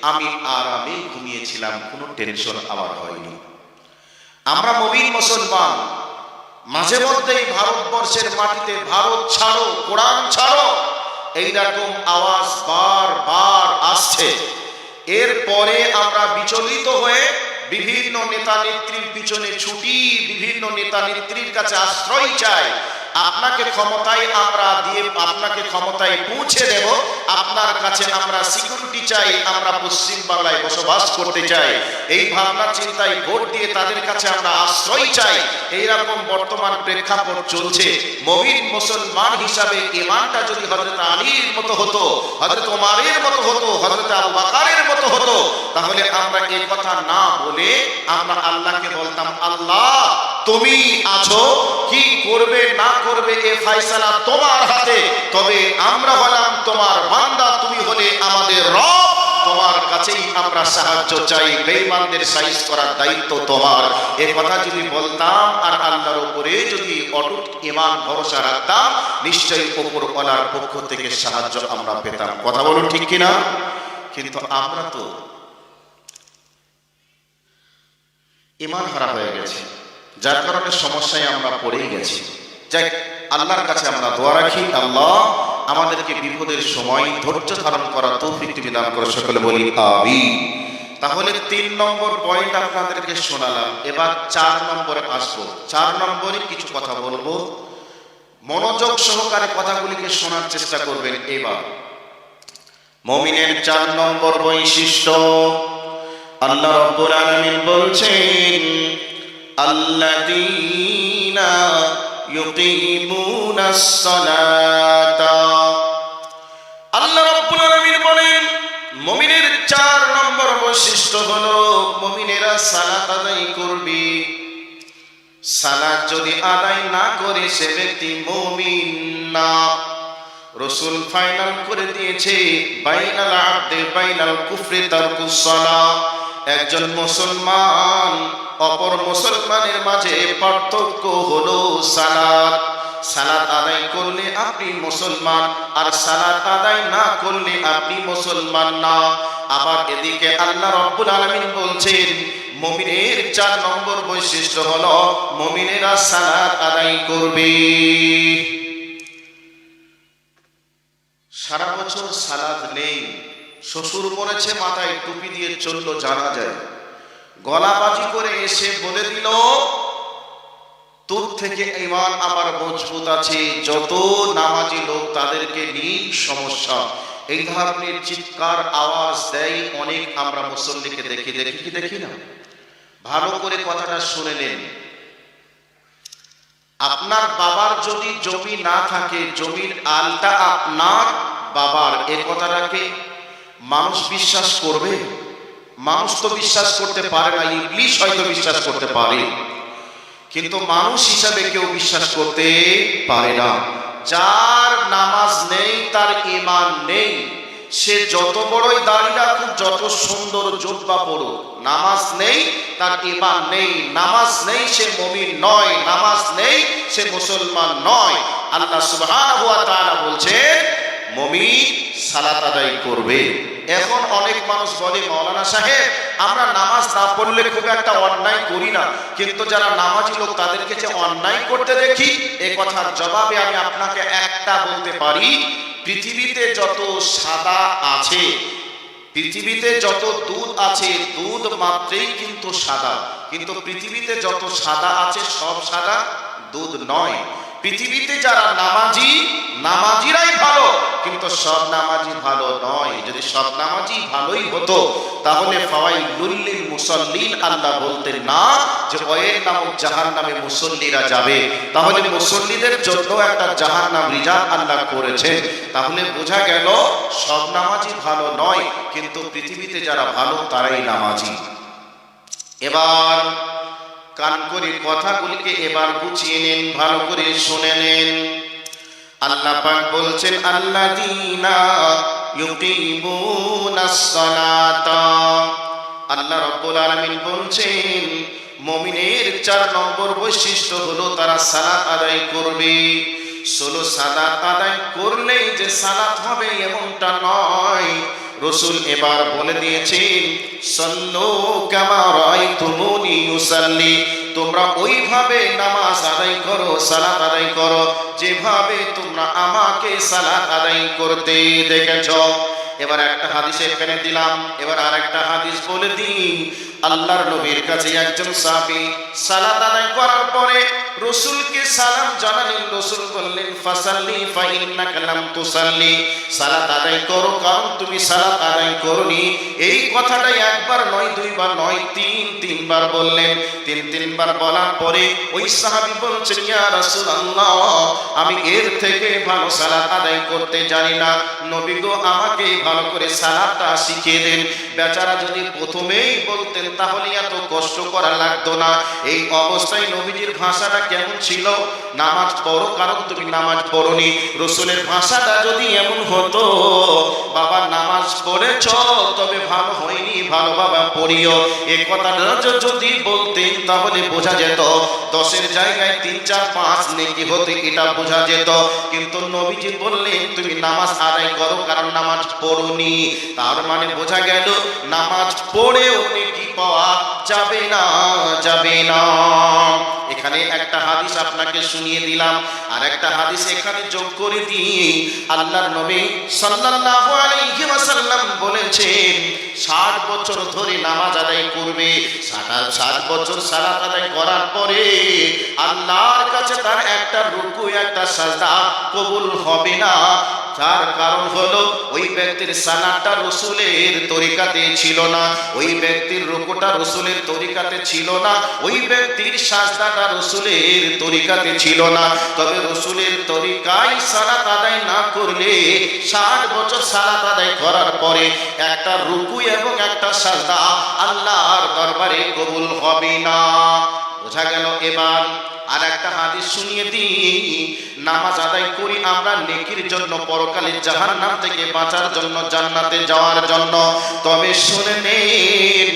আমি আরামে ঘুমিয়েছিলাম, কোনো টেনশন আমার হয়নি। আমরা মুমিন মুসলমান, মাঝে মধ্যেই ভারতবর্ষের মাটিতে ভারত ছাড়ো, কোরআন ছাড়ো, এইরকম আওয়াজ বারবার আসছে। এরপরে আমরা বিচলিত হয়ে বিভিন্ন নেতা নেত্রীর পিছনে ছুটি, বিভিন্ন নেতা নেত্রীর কাছে আশ্রয় চাই। আপনাকে ক্ষমতায় আমরা দিয়ে, আপনাকে ক্ষমতায় পৌঁছে দেব, আপনার কাছে আমরা সিকিউরিটি চাই, আমরা পশ্চিম বাংলায় বসবাস করতে চাই, এই ভাবনা চিন্তায় ভোট দিয়ে তাদের কাছে আমরা আশ্রয় চাই। এইরকম বর্তমান প্রেক্ষাপট চলছে। মুমিন মুসলমান হিসাবে ঈমানটা যদি হযরত আলীর মতো হতো, হযরত ওমরের মতো হতো, হযরত আবু বকরের মতো হতো, তাহলে আমরা এই কথা না বলে আমরা আল্লাহকে বলতাম, আল্লাহ তুমি আছো, কি করবে না করবে এ ফয়সালা তোমার হাতে, তবে আমরা হলাম তোমার বান্দা, তুমি হলে আমাদের রব, তোমার কাছেই আমরা সাহায্য চাই, বেঈমানদের সাইজ করার দায়িত্ব তোমার। এই কথা যদি বলতাম আর আল্লাহর উপরে যদি অটুট ঈমান ভরসা রাখতাম, নিশ্চয়ই উপরওয়ালার পক্ষ থেকে সাহায্য আমরা পেতাম। কথা বলুন ঠিক কিনা? কিন্তু আমরা তো ঈমান হারা হয়ে গেছি, যার কারণে সমস্যায় আমরা পড়েই গেছি। যাই, আল্লাহর কাছে আমরা দোয়া রাখি, আল্লাহ আমাদেরকে বিপদের সময় ধৈর্য ধারণ করা তৌফিক দান করে, সকলে বলি আমিন। তাহলে 3 নম্বর পয়েন্ট আপনাদেরকে শোনালাম, এবার 4 নম্বরে আসবো। 4 নম্বরে কিছু কথা বলবো, মনোযোগ সহকারে কথাগুলিকে শোনার চেষ্টা করবেন। এবার মুমিনের 4 নম্বর বৈশিষ্ট্য, আল্লাহ রাব্বুল আলামিন বলছেন, আল্লাযীনা ইউকিমুনাস সালাতা। আল্লাহ রাব্বুল আলামিন বলেন, মুমিনের 4 নম্বর বৈশিষ্ট্য হলো মুমিনেরা সালাত আদায় করবে। সালাত যদি আদায় না করে সে ব্যক্তি মুমিন না। রাসূল ফাইনাল করে দিয়েছে, বাইনাল আবদে বাইনাল কুফরি তারকুস সালাহ। একজন মুসলমান অপর মুসলমানের মাঝে পার্থক্য হলো সালাত। সালাত আদায় করলে আপনি মুসলমান, আর সালাত আদায় না করলে আপনি মুসলমান না। আবার এদিকে আল্লাহ রাব্বুল আলামিন বলছেন, মুমিনের 4 নম্বর বৈশিষ্ট্য হলো মুমিনেরা সালাত আদায় করবে। সারা বছর সালাত নেই, শ্বশুর মরেছে মাথায় টুপি দিয়ে চললো জানাজায়, গলাবাজি করে এসে বলে দিল তোর থেকে ঈমান আমার মজবুত আছে, যত নামাজি লোক তাদেরকে নিয়ে সমস্যা। এই ধরনের চিৎকার আওয়াজ দেয় অনেক আমরা মুসল্লিকে দেখি না। ভালো করে কথাটা শুনে নেন। আপনার বাবার যদি জমি না থাকে, জমির আলটা আপনার বাবার, এ কথাটাকে মানুষ বিশ্বাস করবে? মানুষ তো বিশ্বাস করতে পারে না, ইবলিশ হয়তো বিশ্বাস করতে পারে, কিন্তু মানুষ হিসাবে কেউ বিশ্বাস করতে পারে না। যার নামাজ নেই তার ঈমান নেই। সে যত বড়ই দাড়ি রাখুক, যত সুন্দর জুব্বা পড়ুক, নামাজ নেই তার ঈমান নেই। নামাজ নেই সে মুমিন নয়, নামাজ নেই সে মুসলমান নয়। আল্লাহ সুবহানাহু ওয়া তাআলা বলছেন মুমিন সালাত আদায় করবে। এখন অনেক মানুষ বলে, মাওলানা সাহেব আমরা নামাজ না পড়লে খুব একটা অন্যায় করি না, কিন্তু যারা নামাজি লোক তাদেরকে যে অন্যায় করতে দেখি। এ কথার জবাবে আমি আপনাকে একটা বলতে পারি, পৃথিবীতে যত সাদা আছে, পৃথিবীতে যত দুধ আছে, দুধ মাত্রেই কিন্তু সাদা, কিন্তু পৃথিবীতে যত সাদা আছে সব সাদা দুধ নয়। পৃথিবীতে যারা নামাজি, নামাজিরাই ভালো, কিন্তু সব নামাজি ভালো নয়। যদি সব নামাজি ভালোই হতো তাহলে ফাওয়াইলুল লিল মুসাল্লিন আল্লাহ বলতেন না যে ওয়েল নামক জাহান্নামে মুসল্লিরা যাবে। তাহলে মুসল্লিদের জন্য একটা জাহান্নাম রিজার্ভ আল্লাহ করেছেন। তাহলে বোঝা গেল সব নামাজি ভালো নয়, কিন্তু পৃথিবীতে যারা ভালো তারাই নামাজি। এবার কান করে কথাগুলিকে এবার গুছিয়ে নেন, ভালো করে শুনে নেন। আল্লাহ পাক বলছেন আল্লাযীনা ইউকিমুনাস সালাতা। আল্লাহ রাব্বুল আলামিন বলছেন মুমিনের 4 নম্বর বৈশিষ্ট্য হলো তারা সালাত আদায় করবে। শুধু সালাত আদায় করলেই যে সালাত হবে এমনটা নয়। রাসূল এবার বলে দিয়েছেন সাল্লু কামা রাআইতুমুনি ইউসাল্লি, তোমরা ওইভাবে নামাজ আদায় করো, সালাত আদায় করো যেভাবে তোমরা আমাকে সালাত আদায় করতে দেখেছো। এবার একটা হাদিস এখানে দিলাম, এবার আরেকটা হাদিস বলে দিই। আল্লাহর নবীর কাছে একজন সাহাবী সালাত আদায় করার পরে রাসূলকে সালাম জানালেন। রাসূল বললেন ফাসাল্লি ফা ইন্নাকা লাম তুসাল্লি, সালাত আদায় করো কারণ তুমি সালাত আদায় করনি। এই কথাটা একবার নয়, দুইবার নয়, তিনবার বললেন। তিনবার বলার পরে ওই সাহাবী বলছেন ইয়া রাসূলুল্লাহ, আমি এর থেকে ভালো সালাত আদায় করতে জানি না, নবী গো আমাকে ভালো করে সালাতটা শিখিয়ে দেন। বেচারা যদি প্রথমেই বলতেন তাহলে এত কষ্ট করা লাগতো না। এই অবস্থায় নবীজির ভাষাটা কেমন ছিল, নামাজ পড়ো কারণ তুমি নামাজ পড়নি। রাসূলের ভাষাটা যদি এমন হতো বাবা নামাজ পড়েছ তবে ভালো হয়নি, ভালো বাবা পড়িও, এই কথাটা যদি বলতেন তাহলে বোঝা যেত 10-এর জায়গায় 3, 4, 5 নেকি হতে, এটা বোঝা যেত। কিন্তু নবীজি বললেন তুমি নামাজ আদায় করো কারণ নামাজ পড়নি। তার মানে বোঝা গেল নামাজ পড়েও নেকি পাওয়া যাবে না, যাবে না। এখানে একটা হাদিস আপনাকে শুনিয়ে দিলাম, আর একটা হাদিস এখানে যোগ করে দিই। আল্লাহর নবী সাল্লাল্লাহু আলাইহি ওয়াসাল্লাম বলেছেন 60 বছর ধরে নামাজ আদায় করবে, 60 বছর সালাত আদায় করার পরে আল্লাহর কাছে তার একটা রুকু একটা সাজদা কবুল হবে না। তার কারণ হলো ওই ব্যক্তির সালাতটা রাসূলের তরিকাতে ছিল না, ওই ব্যক্তির রুকুটা রাসূলের তরিকাতে ছিল না, ওই ব্যক্তির সাজদাটা রাসূলের তরিকাতে ছিল না। তবে রাসূলের তরিকায় সালাত আদায় না করলে 60 বছর সালাত আদায় করার পরে একটা রুকু এবং একটা সাজদা আল্লাহর দরবারে কবুল হবে না। বোঝা গেল। এবার আর একটা হাদিস শুনিয়ে দিই। নামাজ আদায় করি আমরা নেকির জন্য, পরকালে জাহান্নাম থেকে বাঁচার জন্য, জান্নাতে যাওয়ার জন্য। তবে শুনে নেন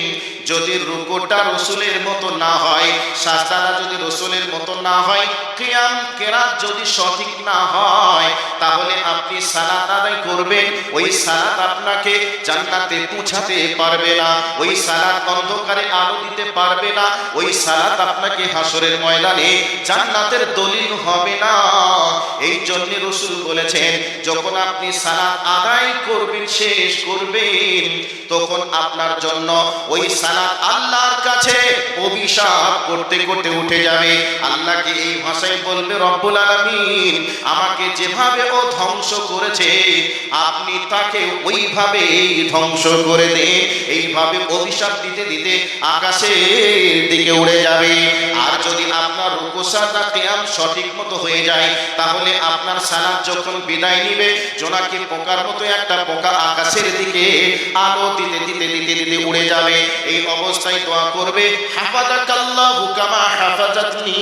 যদি রুকুটা রাসূলের মতো না হয়, সাজদাটা যদি রাসূলের মতো না হয়, কিয়াম কেরাত যদি সঠিক না হয়, তাহলে আপনি সালাত আদায় করবেন, ওই সালাত আপনাকে জান্নাতে পৌঁছাতে পারবে না, ওই সালাত অন্ধকারে আলো দিতে পারবে না, ওই সালাত আপনাকে হাসরের ময়দানে জান্নাতের দলিল হবে না। এই জন্য রাসূল বলেছেন যখন আপনি সালাত আদায় করবেন, শেষ করবেন, তখন আপনার জন্য ওই সালাত আল্লাহর কাছে অভিশাপ করতে করতে উঠে যাবে। আল্লাহকে এই ভাষায় বলবে রব্বুল আলামিন আমাকে যেভাবে ও ধ্বংস করেছে আপনি তাকে ওইভাবে ধ্বংস করে দেন। এইভাবে অভিশাপ দিতে দিতে আকাশের দিকে উড়ে যাবে। আর যদি আপনার রুকু সাজদা কিয়াম সঠিক মতো হয়ে যায়, তাহলে আপনার সালাত যখন বিদায় নিবে জোনাকি পোকার মতো একটা পোকা আকাশের দিকে আলো দিতে দিতে দিতে দিতে উড়ে যাবে। এই অবস্থায় দোয়া করবে হাফাজাকাল্লাহু কামা হাফাজাতনি,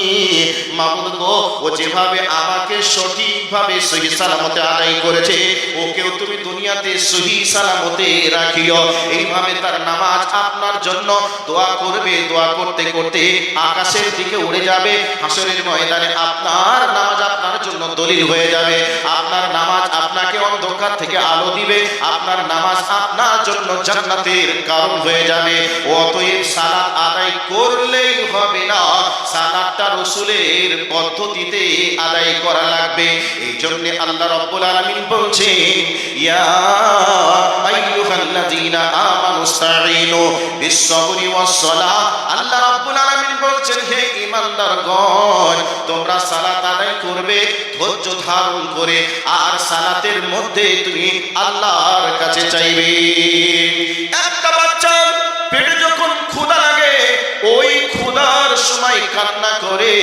মাবুদ গো ও যেভাবে আমাকে সঠিকভাবে সহি সালামতে আদায় করেছে ওকেও তুমি দুনিয়াতে সহি সালামতে রাখিও। এইভাবে তার নামাজ আপনার জন্য দোয়া করবে, দোয়া করতে করতে আকাশের দিকে উড়ে যাবে। হাসরের ময়দানে আপনার নামাজ আপনার জন্য দলিল হয়ে যাবে, আপনার নামাজ আপনাকে অন্ধকার থেকে আলো দিবে, আপনার নামাজ আপনার জন্য জান্নাতের কারণ হয়ে যাবে। অতএব সালাত আদায় করলেই হবে না, সালাতটা রাসূলের পদ্ধতিতে আদায় করা লাগবে। এই জন্য আল্লাহ রাব্বুল আলামিন বলছেন ইয়া আইয়ুহাল্লাযীনা আমানুস্তাঈনু বিস-সাবরি ওয়াস-সালাহ। আল্লাহ রাব্বুল আলামিন বলছেন, হে ঈমানদারগণ, তোমরা সালাত আদায় করবে ধৈর্য ধারণ করে, আর সালাতের মধ্যে তুমি আল্লাহর কাছে চাইবে। একটা বাচ্চার পেটে যখন ক্ষুধা লাগে, ওই ক্ষুধার সময় কান্না করে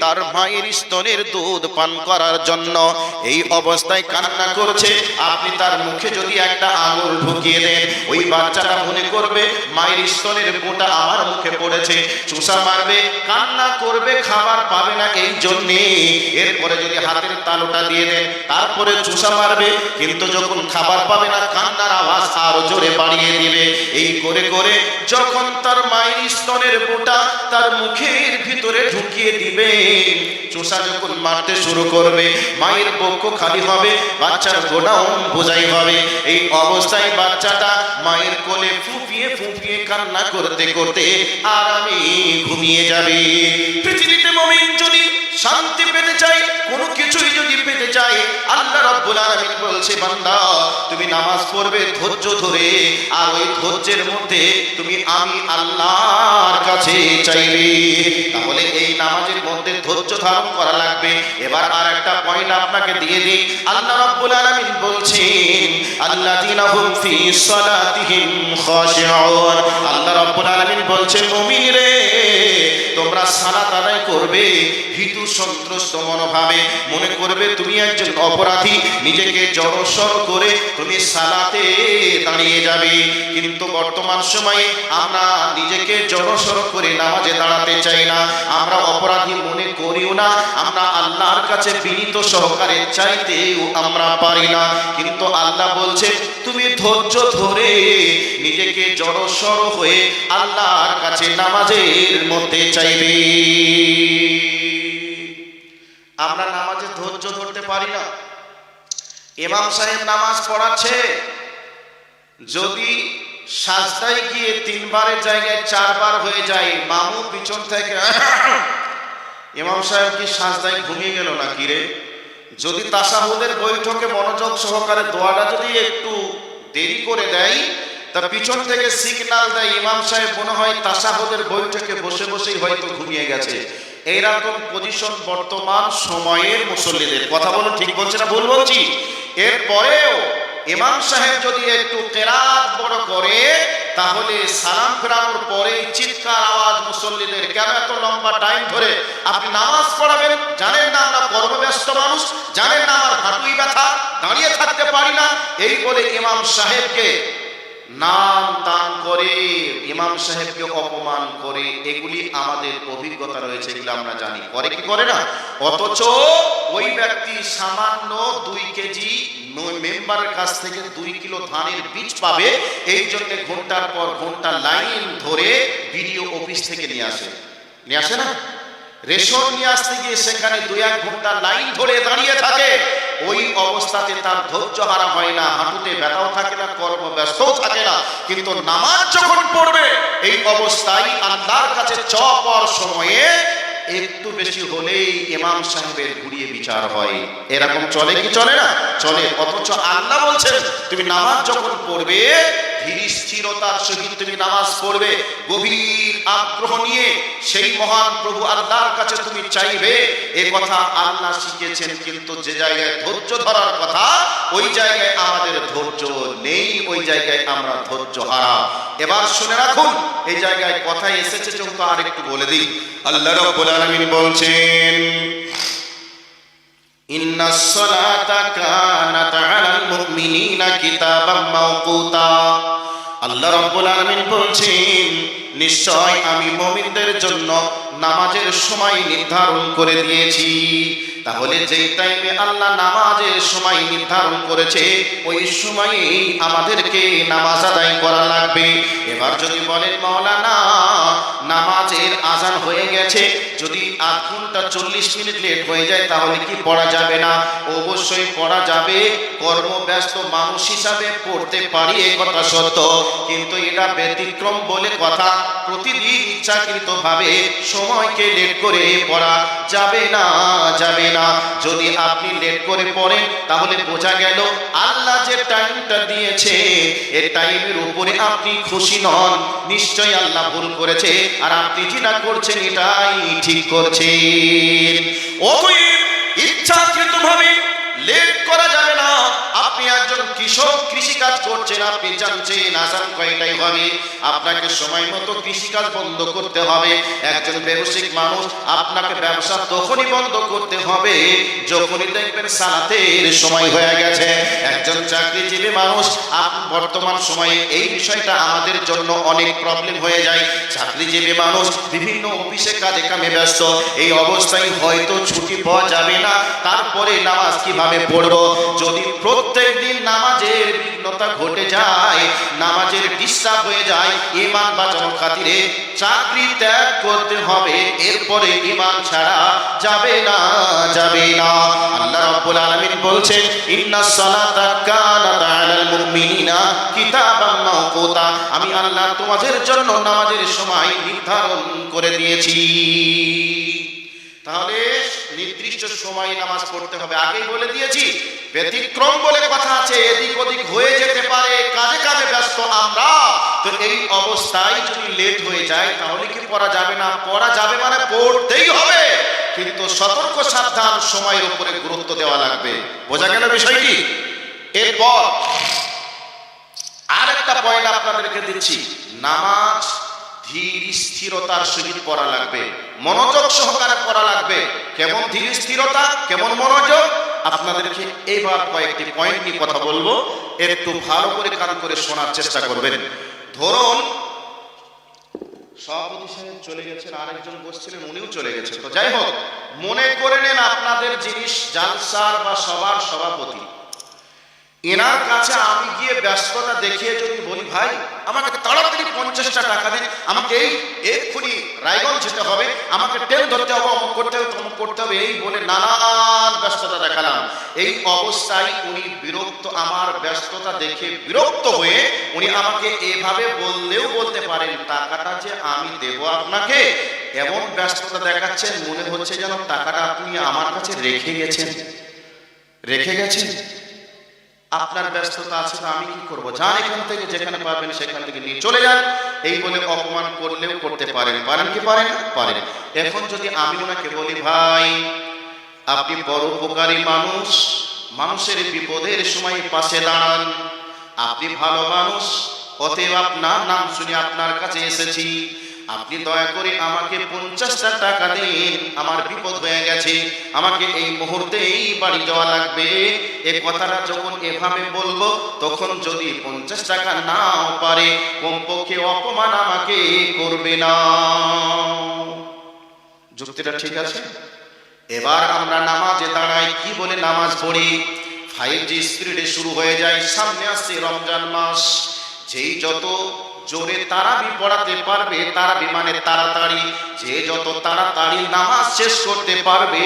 তার মায়ের স্তনের দুধ পান করার জন্য, এই অবস্থায় কান্না করছে। আপনি তার মুখে যদি একটা আঙুল ঢুকিয়ে দেন, ওই বাচ্চাটা মনে করবে মায়ের স্তনের ফোঁটা আমার মুখে পড়েছে, চুষা মারবে, কান্না করবে, খাবার পাবে না এই জন্যে। এরপরে যদি হাতের তালুটা দিয়ে দেন, তারপরে চুষা মারবে, কিন্তু যখন খাবার পাবে না, কান্নার আওয়াজ আরো জোরে বাড়িয়ে দিবে। এই করে করে যখন তার মায়ের স্তনের ফোঁটা তার মুখের ভিতরে ঢুকিয়ে দিবে, চোষা যখন মারতে শুরু করবে, মায়ের পক্ষ খালি হবে, বাচ্চার গোডাউন বোঝাই হবে। এই অবস্থায় বাচ্চাটা মায়ের কোলে ফুঁপিয়ে ফুঁপিয়ে কান্না করতে করতে আরামে ঘুমিয়ে যাবে। পৃথিবীতে মুমিন যদি শান্তি পেতে চাই, কোনো কিছুই যদি পেতে চাই, আল্লাহ রাব্বুল আলামিন বলছে, বান্দা তুমি নামাজ পড়বে ধৈর্য ধরে, আর ওই ধৈর্যের মধ্যে তুমি আমি আল্লাহর কাছে চাইবে। তাহলে এই নামাজের মধ্যে ধৈর্য ধারণ করা লাগবে। এবার আর একটা পয়েন্ট আপনাকে দিয়ে দিই। আল্লাহ রাব্বুল আলামিন বলছেন, আল্লাযীনা হুম ফি সালাতিহিম খাশিউন। আল্লাহ রাব্বুল আলামিন বলছেন, মুমিন রে, তোমরা সালাত আদায় করবে ভীতু সন্ত্রস্ত মনোভাবে, মনে করবে তুমি একজন অপরাধী, নিজেকে জড়সড় করে তুমি সালাতে দাঁড়িয়ে যাবে। কিন্তু বর্তমান সময়ে আমরা নিজেকে জড়সড় করে নামাজে দাঁড়াতে চাই না, আমরা অপরাধী মনে করিও না, আমরা আল্লাহর কাছে বিনীত সহকারে চাইতেও আমরা পারি না। কিন্তু আল্লাহ বলছে, তুমি ধৈর্য ধরে নিজেকে জড়সড় হয়ে আল্লাহর কাছে নামাজের মধ্যে চাইবে। আমরা নামাজে ধৈর্য ধরতে পারি না। ইমাম সাহেব নামাজ পড়াচ্ছে, যদি সাজদায় গিয়ে 3 বারের জায়গায় 4 বার হয়ে যায়, মামু পিছন থেকে ইমাম সাহেব কি সাজদায় ঘুমিয়ে গেল নাকি রে? যদি তাশাহুদের বৈঠকে মনোযোগ সহকারে দোয়াটা যদি একটু দেরি করে দেয়, তা পিছন থেকে সিগন্যাল দেয়, ইমাম সাহেব মনে হয় তাশাহুদের বৈঠকে বসে বসেই হয়তো ঘুমিয়ে গেছে। এইরকম পজিশন বর্তমান সময়ের মুসল্লিদের। কথা বলো, ঠিক বলছে না ভুল বলছি? এরপরেও ইমাম সাহেব যদি একটু কেরাত বড় করে, তাহলে সালাম ফেরানোর পরে চিৎকার আওয়াজ মুসল্লিদের, কেন এত লম্বা টাইম ধরে আপনি নামাজ পড়াবেন? জানেন না আমরা কর্মব্যস্ত মানুষ, জানেন না আমার হাঁটুই ব্যথা, দাঁড়িয়ে থাকতে পারি না, এই বলে ইমাম সাহেবকে নাম দান করে, ইমাম সাহেবকে অপমান করে। এগুলি আমাদের অভিজ্ঞতা রয়েছে, এগুলো আমরা জানি। করে কি করে না? অথচ ওই ব্যক্তি সামান্য 2 কেজি মেম্বারের কাছ থেকে 2 কিলো ধানের বীজ পাবে, এই জন্য ঘন্টার পর ঘন্টা লাইন ধরে বিডিও অফিস থেকে নিয়ে আসে না, রেশন নিয়ে আসতে গিয়ে সেখানে 2-1 ঘন্টা লাইন ধরে দাঁড়িয়ে থাকে। ওই অবস্থাতে তার ধৈর্য হারা হয় না, হাঁটুতে ব্যথাও থাকে না, কর্মব্যস্তও থাকে না। কিন্তু নামাজ যখন পড়বে, এই অবস্থায় আল্লাহর কাছে চাওয়ার সময়ে একটু বেশি হলেই ইমাম সাহেবের ঘুরিয়ে বিচার হয়। এরকম চলে কি চলে না? চলে। অথচ আল্লাহ বলছেন, তুমি নামাজ যখন পড়বে ধীর স্থিরতার সহিত তুমি নামাজ পড়বে, গভীর আগ্রহ নিয়ে সেই মহান প্রভু আল্লাহর কাছে তুমি চাইবে। এ কথা আল্লাহ শিখিয়েছেন। কিন্তু যে জায়গায় ধৈর্য ধরার কথা, ওই জায়গায় আমাদের ধৈর্য নেই, ওই জায়গায় আমরা ধৈর্য হারা। এবার শুনে রাখুন, এই জায়গায় কথা এসেছে যেহেতু আর একটু বলে দিই। আল্লাহ রাব্বুল আলামিন বলছেন, ইন্নাস সালাতা কানাত আলাল মুমিনিনা কিতাবাম মাওকুতা। আল্লাহ রাব্বুল আলামিন বলছেন, নিশ্চয় আমি মুমিনদের জন্য নামাজের সময় নির্ধারণ করে দিয়েছি। তাহলে যেই টাইমে আল্লাহ নামাজের সময় নির্ধারণ করেছে, ওই সময়েই আমাদেরকে নামাজ আদায় করা লাগবে। এবার যদি বলেন, মাওলানা নামাজের আজান হয়ে গেছে, যদি আধ ঘন্টা 40 মিনিট লেট হয়ে যায় তাহলে কি পড়া যাবে না? অবশ্যই পড়া যাবে। কর্মব্যস্ত মানুষ হিসাবে পড়তে পারি, এ কথা সত্য, কিন্তু এটা ব্যতিক্রম বলে কথা। প্রতিদিন ইচ্ছাকৃতভাবে সময়কে লেট করে পড়া যাবে না, যাবে না। যদি আপনি লেট করে পড়েন তাহলে বোঝা গেল আল্লাহ যে টাইমটা দিয়েছে এই টাইমের উপরে আপনি খুশি নন। নিশ্চয়ই আল্লাহ ভুল করেছে, আর আপনি যেটা করছেন এটাই ঠিক করছেন। অতএব ইচ্ছাকৃতভাবে লেট করা যাবে না। আপনি একজন কৃষক, কৃষিকাজ করছেন, আপনি জানছেন আসান কয়টাই হবে, আপনাকে সময় মতো কৃষিকাজ বন্ধ করতে হবে। একজন ব্যবসায়িক মানুষ, আপনাকে ব্যবসা তখনই বন্ধ করতে হবে যখনই দেখবেন সালাতের সময় হয়ে গেছে। একজন চাকরিজীবী মানুষ, বর্তমান সময়ে এই বিষয়টা আমাদের জন্য অনেক প্রবলেম হয়ে যায়। চাকরিজীবী মানুষ বিভিন্ন অফিসে কাজে কামে ব্যস্ত, এই অবস্থায় হয়তো ছুটি পাওয়া যাবে না, তারপরে নামাজ কিভাবে পড়বো? যদি প্রত্যেক দিন নামাজের বিঘ্নতা ঘটে যায়, নামাজের ডিস্টার্ব হয়ে যায়, ঈমান বাঁচানোর খাতিরে চাকরি ত্যাগ করতে হবে, এরপরে ঈমান ছাড়া যাবে না, যাবে না। আল্লাহ রাব্বুল আলামিন বলছেন ইন্নাস সালাতা কানাত আলাল মুমিনিনা কিতাবাম মাওকুতা, আমি আল্লাহ তোমাদের জন্য নামাজের সময় নির্ধারণ করে দিয়েছি। তাহলে নির্দিষ্ট সময়ে নামাজ পড়তে হবে, আগেই বলে দিয়েছি। ব্যতিক্রম বলে কথা আছে, এদিক ওদিক হয়ে যেতে পারে, কাজে কাজে ব্যস্ত আমরা, তো এই অবস্থায় যদি লেট হয়ে যায় তাহলে কি পড়া যাবে না? পড়া যাবে, মানে পড়তেই হবে, কিন্তু সতর্ক সাবধান, সময়ের উপরে গুরুত্ব দেওয়া লাগবে। বোঝা গেল বিষয়টি? এরপর আরেকটা পয়েন্ট আপনাদেরকে দিচ্ছি, নামাজ ধীর স্থিরতার সহিত পড়া লাগবে, মনোযোগ সহকারে পড়া লাগবে। কেমন ধীর স্থিরতা, কেমন মনোযোগ, আপনাদেরকে এবার কয়েকটি পয়েন্ট নিয়ে কথা বলবো, একটু ভালো করে কান করে শোনার চেষ্টা করবেন। ধরুন সভাপতি সাহেব চলে গেছেন, আরেকজন বসছিলেন, উনিও চলে গেছেন, তো যাই হোক, মনে করে নেন আপনাদের জিনিস জালসার বা সবার সভাপতি, এনার কাছে আমি গিয়ে ব্যস্ততা দেখিয়ে যদি বলি ভাই আমাকে তাড়াতাড়ি 50টা টাকা দিন, আমাকে এই এক্ষুনি রায়গঞ্জ যেতে হবে, আমাকে ট্রেন ধরতে হবে, অমুক করতে হবে, তমুক করতে হবে, এই বলে নানান ব্যস্ততা দেখালাম, এই অবস্থায় উনি বিরক্ত, আমার ব্যস্ততা দেখে বিরক্ত হয়ে উনি আমাকে এভাবে বললেও বলতে পারেন টাকাটা যে আমি দেব আপনাকে, এমন ব্যস্ততা দেখাচ্ছেন মনে হচ্ছে যেন টাকাটা আপনি আমার কাছে রেখে গেছেন, রেখে গেছেন। আপনার ব্যস্ততা আছে, তো আমি কি করবো, যান এখান থেকে, যেখানে পারবেন সেখান থেকে নিয়ে চলে যান, এই বলে অপমান করলেও করতে পারেন, পারেন কি পারেন না? পারেন। এখন যদি আমি ওনাকে বলি ভাই আপনি বড় উপকারী মানুষ, মানুষের বিপদের সময় পাশে দাঁড়ান, আপনি ভালো মানুষ, অতএব আপনার নাম শুনে আপনার কাছে এসেছি, আপনি দয়া করে আমাকে 50টা টাকা দিন, আমার বিপদ হয়ে গেছে, আমাকে এই মুহূর্তেই বাড়ি যাওয়া লাগবে, এই কথাটা যখন এভাবে বলবো তখন যদি 50 টাকা নাও পারে কমপক্ষে অপমান আমাকে করবে না। যুক্তিটা ঠিক আছে? এবার আমরা নামাজে দাঁড়াই, কি বলে নামাজ পড়ি? 5G স্পিডে শুরু হয়ে যায়, সামনে আসছে রমজান মাস, যেই যত জোরে তারাবি পড়াতে পারবে, তারাবি মানে তাড়াতাড়ি, যে যত তাড়াতাড়ি নামাজ শেষ করতে পারবে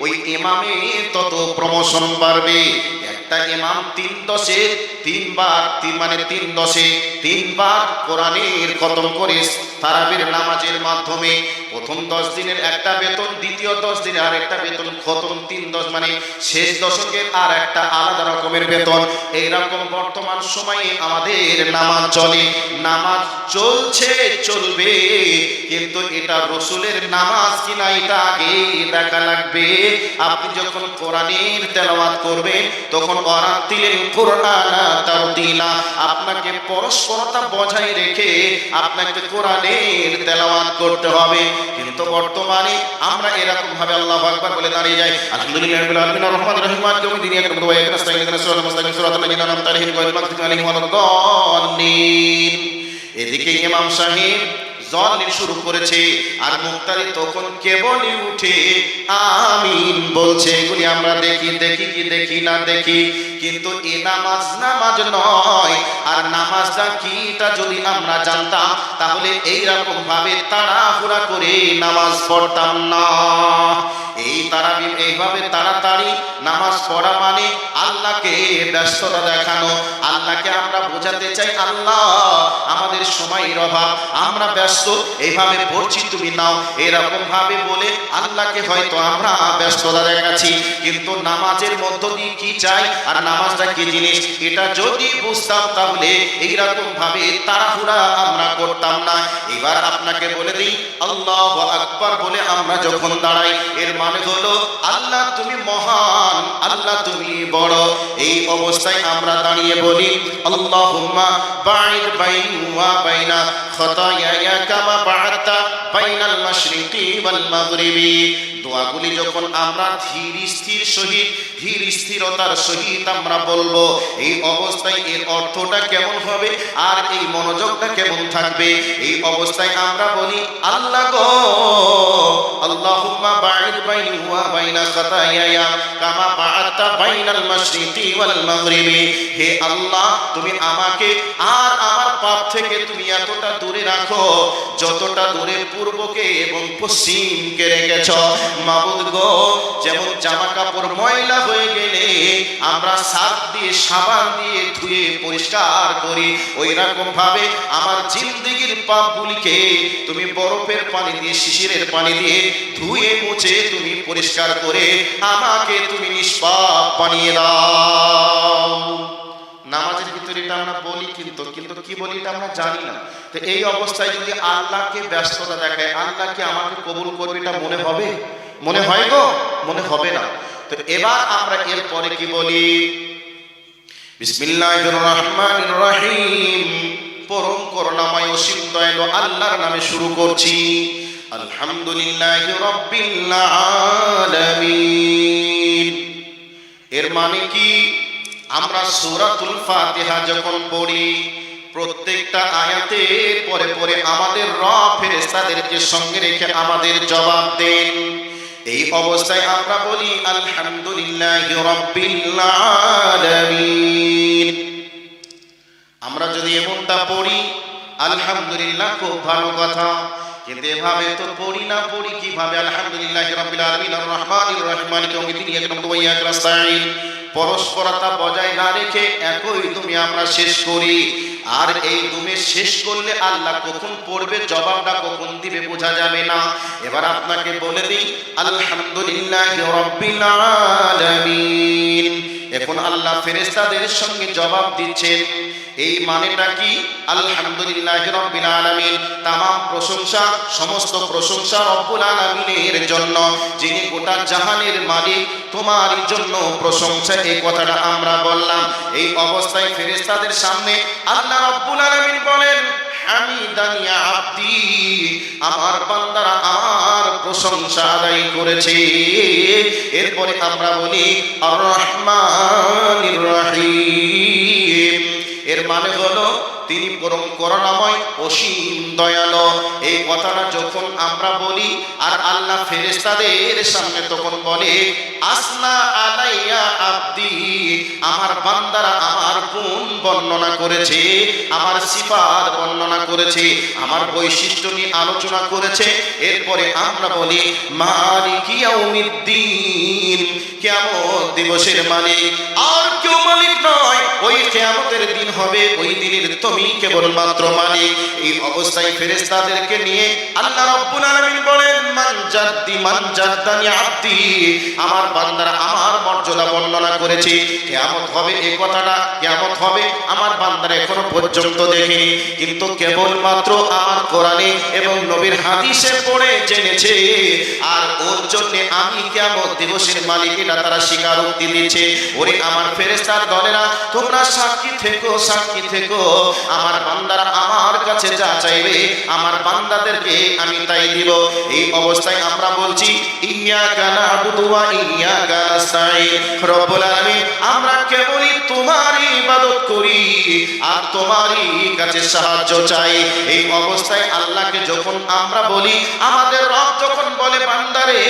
ওই ইমামে তত প্রমোশন বাড়বে। একটা ইমাম 3-10-এ 3 বার, 3 মানে 3-10-এ 3 বার কোরআনের খতম করে তারাবির নামাজের মাধ্যমে প্রথম 10 দিনের একটা বেতন, দ্বিতীয় 10 দিনে আর একটা বেতন, খতম 3-10 মানে শেষ দশকের আর একটা আলাদা রকমের বেতন। এইরকম বর্তমান সময়ে আমাদের নামাজ চলে, নামাজ চলছে, চলবে, কিন্তু এটা রসুলের নামাজ কিনা এটা আগে দেখা লাগবে। আপনি যখন কোরআনের তেলাওয়াত করবেন তখন ওয়ারাতিলিল কুরআনা তারতিলা, আপনাকে পরস্পরতা বজায় রেখে আপনাকে কোরআনের তেলাওয়াত করতে হবে। কিন্তু বর্তমানে আমরা এরকম ভাবে আল্লাহু আকবার বলে দাঁড়িয়ে যাই, আলহামদুলিল্লাহি রাব্বিল আলামিন আর রহমানির রহিম মালিকি ইয়াউমিদ্দিন ইyyaka না'বুদু ওয়া ইyyaka নাস্তাঈন ইহদিনাস সিরাতাল মুস্তাকিম সিরাতাল লাযিনা আন'আমতা আলাইহিম গায়রিল মাগদুবি আলাইহিম ওয়ালাদ-দাল্লিন। এদিকে ইমাম সাহেব জল শুরু করেছে আর মুক্তারি তখন কেবলই উঠে আমিন বলছে। এগুলি আমরা দেখি, দেখি কি দেখি না দেখি, কিন্তু এ নামাজ নামাজ নয়। আর আর নামাজটা কি তা যদি আমরা জানতাম তাহলে এইরকম ভাবে তাড়াহুড়া করে নামাজ পড়তাম না। এইভাবে তাড়াতাড়ি নামাজ পড়া মানে আল্লাহকে ব্যস্ততা দেখানো। আল্লাহকে আমরা বোঝাতে চাই, আল্লাহ আমাদের সময়ের অভাব, আমরা ব্যস্ত, এইভাবে পড়ছি, তুমি নাও, এরকম ভাবে বলে আল্লাহকে হয়তো আমরা ব্যস্ততা দেখাচ্ছি। কিন্তু নামাজের মধ্য দিয়ে কি চাই আর নামাজটা কি জিনিস এটা যদি বুঝতাম তাহলে এইরকম ভাবে তাড়াহুড়া আমরা করতাম না। এবার আপনাকে বলে দিই, আল্লাহু আকবার বলে আমরা যখন দাঁড়াই এর মানে হলো আল্লাহ তুমি মহান, আল্লাহ তুমি বড়। এই অবস্থায় আমরা দাঁড়িয়ে বলি আল্লাহুম্মা বা'id বাইনি ওয়া বাইনা খাতায়ায়া কামা বা'আতা বাইনাল মাশরিকি ওয়াল মাগরিবি। দোয়াগুলি যখন আমরা ধীর স্থিরতার সহিত আমরা বলবো, এই অবস্থায় এর অর্থটা কেমন হবে আর এই মনোযোগটা কেমন থাকবে। এই অবস্থায় আমরা বলি আল্লাহ গো, আল্লাহুম্মা বা'id বাইনি ওয়া বাইনা খাতায়ায়া কামা বা'আতা বাইনাল মাশরিকি ওয়াল মাগরিবি। হে আল্লাহ, তুমি আমাকে আর আমার পাপ থেকে তুমি এতটা দূরে রাখো যতটা দূরে পূর্বকে এবং পশ্চিমকে রেখেছো। মাবুদ গো, যেমন জামা কাপড় ময়লা হয়ে গেলে আমরা সার্ফ দিয়ে সাবান দিয়ে ধুয়ে পরিষ্কার করি, ওই রকম ভাবে আমার জিন্দেগীর পাপগুলিকে তুমি বরফের পানি দিয়ে, শিশিরের পানি দিয়ে ধুয়ে মুছে তুমি পরিষ্কার করে আমাকে তুমি নিষ্পাপ বানিয়ে দাও। নামাজের ভিতরে এটা আমরা বলি, কিন্তু কি বলি এটা আমরা জানি না। তো এই অবস্থায় যদি আল্লাহকে ব্যস্ততা দেখায়, আল্লাহকে আমাকে কবুল করবে এটা মনে হবে? মনে হয় গো? মনে হবে না। তো এবার আমরা এরপরে কি বলি? বিসমিল্লাহির রহমানির রহিম, পরম করুণাময় অসীম দয়ালু আল্লাহর নামে শুরু করছি। আলহামদুলিল্লাহি রাব্বিল আলামিন। এর মানে কি? আমরা সূরাতুল ফাতিহা যখন পড়ি প্রত্যেকটা আয়াতের পরে পরে আমাদের রব ফেরেশতাদেরকে সঙ্গে রেখে আমাদের জবাব দেন। এই অবস্থায় আমরা বলি আলহামদুলিল্লাহি রাব্বিল আলামিন। আমরা যদি এমনটা পড়ি আলহামদুলিল্লাহ, খুব ভালো কথা, কিন্তু এভাবে তো পড়ি না। পড়ি কিভাবে? আলহামদুলিল্লাহি রাব্বিল আলামিন আর রহমানির রহিম মালিকি ইয়াউমিদ্দিন ইyyaka না'বুদু ওয়া ইyyaka নাস্তাঈন। পরস্পরতা বজায় না রেখে একই দুমে আমরা শেষ করি। আর এই দুমে শেষ করলে আল্লাহ কখন পড়বে, জবাবটা কখন দিবে বোঝা যাবে না। এবার আপনাকে বলে দিই আলহামদুলিল্লাহি রাব্বিল আলামিন। এখন আল্লাহ ফেরেশতাদের সঙ্গে জবাব দিচ্ছেন। এই মানেটা কি? আলহামদুলিল্লাহি রাব্বিল আলামিন, तमाम প্রশংসা, সমস্ত প্রশংসা রব্বুল আলামিনের জন্য, যিনি গোটা জাহানের মালিক, তোমারই জন্য প্রশংসা। এই কথাটা আমরা বললাম। এই অবস্থায় ফেরেশতাদের সামনে আল্লাহ রব্বুল আলামিন বলেন হামিদানি আব্দি, আমার বান্দারা আমার প্রশংসা আদায় করেছে। এরপরে আমরা বলি আর রহমানির রহিম। এর মানে হলো তিনি পরম করুণাময় অসীম দয়ালু। এই কথাটা যখন আমরা বলি আর আল্লাহ ফেরেশতাদের সামনে তখন বলে আসনা আলাইয়া আব্দি, আমার বান্দারা আমার গুণ বর্ণনা করেছে, আমার সিফাত বর্ণনা করেছে, আমার বৈশিষ্ট্য নিয়ে আলোচনা করেছে। এরপরে আমরা বলি মালিকি ইয়াউমিদ্দিন, কিয়ামত দিবসের মালিক আর কেউ মালিক নয়। ওই কিয়ামতের দিন হবে, ওই দিনের তুমি কেবলমাত্র মালিক। এই অবস্থায় ফেরেশতাদেরকে নিয়ে আল্লাহ রাব্বুল আলামিন বলেন মান জাদ্দানি আব্দি, আমার বান্দারা আমার মর্যাদা বর্ণনা করেছে। কিয়ামত হবে, এই কথাটা কিয়ামত হবে আমার বান্দারা এখনো পর্যন্ত দেখেনি, কিন্তু কেবলমাত্র আমার কোরআনে এবং নবীর হাদিসে পড়ে জেনেছে। আর ওর জন্য আমি কিয়ামত দিবসের মালিক এটা তারা স্বীকারোক্তি দিয়েছে। ওরে আমার ফেরেশতার দলেরা, তোমরা সাক্ষী থেকো, সাক্ষী থেকো। আমার বান্দারা আমার কাছে যা চাইবে আমার বান্দাদেরকে আমি তাই দিব। এই অবস্থায় আমরা বলছি ইয়্যাকা না'বুদু ওয়া ইয়্যাকা নাস্তাঈন। রব্বুল আলামিন, আমরা কেবলই তোমারই ইবাদত করি আর তোমারই কাছে সাহায্য চাই। এই অবস্থায় আল্লাহকে যখন আমরা বলি, আমাদের রব যখন বলে বান্দারে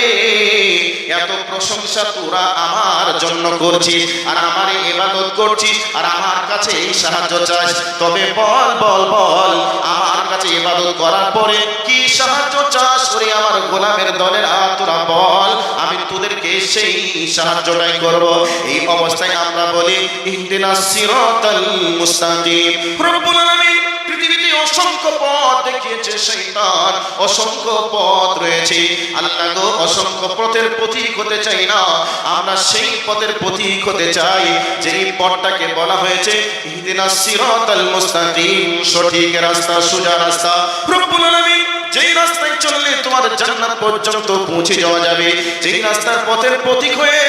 এত প্রশংসা তোরা আমার জন্য করছিস আর আমার কোরআনে ইবাদত করছিস আর আমার কাছে এই সাহায্য চাস, তবে বল বল বল আমার কাছে ইবাদত করার পরে কি সাহায্য চাস ওরে আমার গোলামের দলের তোরা বল, আমি তোদেরকে সেই সাহায্যটাই করব। এই অবস্থায় আমরা বলি ইহদিনাস সিরাতাল মুস্তাকিম। রব্বুল আলামিন পৃথিবীতে অসংখ্য পথ দেখিয়েছে শয়তান, অসংখ্য পথ রয়েছে। আল্লাহ গো অসংখ্য পথের পথিক হতে চাই না, আমরা সেই পথের পথিক হতে চাই যেই পথটাকে বলা হয়েছে ইহদিনাস সিরাতাল মুস্তাকিম, সঠিক রাস্তা, সোজা রাস্তা। রব্বুল আলামিন যেই রাস্তায় চললে তোমার জান্নাত পর্যন্ত পৌঁছে যাওয়া যাবে, যেই রাস্তার পথের পথিক হয়ে